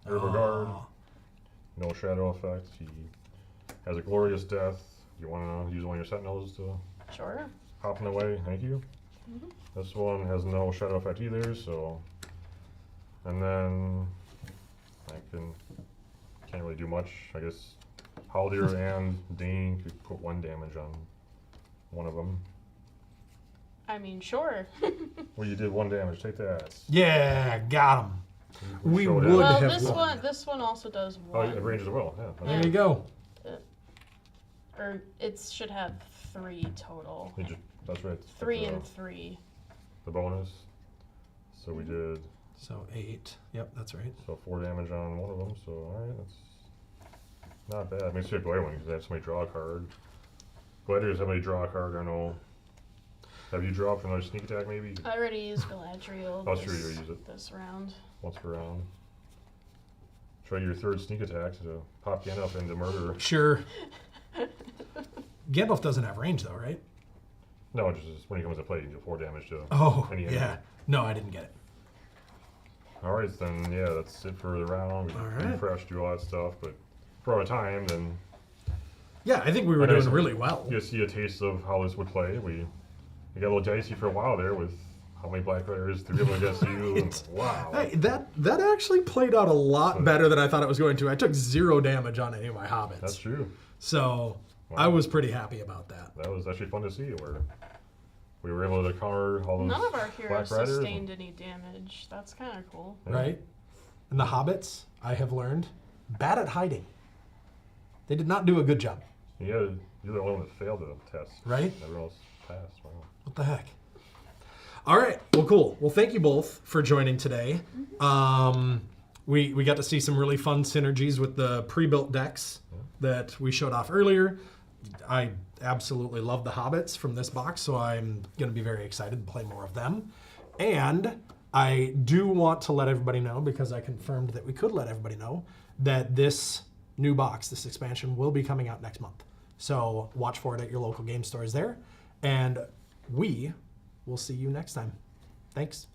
Herbal Guard. Oh, No shadow effect. He has a glorious death. You want to use one of your sentinels to Sure. hop in the way? Thank you. Mhm. This one has no shadow effect either, so. And then I can't really do much. I guess Haldir and Dane could put 1 damage on one of them. I mean, sure. Well, you did 1 damage. Take that. yeah, got him. We Showed would it. well, have this won. this one also does Oh, one. it ranges as well. Yeah. There you go. Or it should have 3 total. That's right. 3 the, and 3. the bonus. So we did So 8. Yep, that's right. 4 damage on one of them. So all right, that's not bad. Makes me a Glare one because they have somebody draw a card. Gladiators have somebody draw a card. I don't know. Have you dropped another sneak attack maybe? I already used Galadriel Oh, sure, you use it. this round. Once per round. Try your 3rd sneak attack to pop Gandalf into murder. Sure. Gandalf doesn't have range though, right? No, just when he comes to play, you do 4 damage to Oh, any enemy. yeah. No, I didn't get it. All right, then yeah, that's it for the round. We All right. refresh, do all that stuff, but for our time, then Yeah, I think we were I know doing some- really well. you see a taste of how this would play. We got a little dicey for a while there with how many black players, 3 of them against you. And, wow. Hey, that actually played out a lot better than I thought it was going to. I took 0 damage on any of my hobbits. That's true. So Wow. I was pretty happy about that. That was actually fun to see where we were able to counter all those None of our black heroes riders. sustained any damage. That's kind of cool. Yeah. Right? And the hobbits, I have learned, bad at hiding. They did not do a good job, Yeah, you're the only one that failed the test. right? Everyone else passed. Wow. What the heck? All right. Well, cool. Well, thank you both for joining today. We got to see some really fun synergies with the pre-built decks that we showed off earlier. I absolutely love the hobbits from this box, so I'm going to be very excited to play more of them. And I do want to let everybody know, because I confirmed that we could let everybody know, that this new box, this expansion, will be coming out next month. So watch for it at your local game stores there. And we will see you next time. Thanks.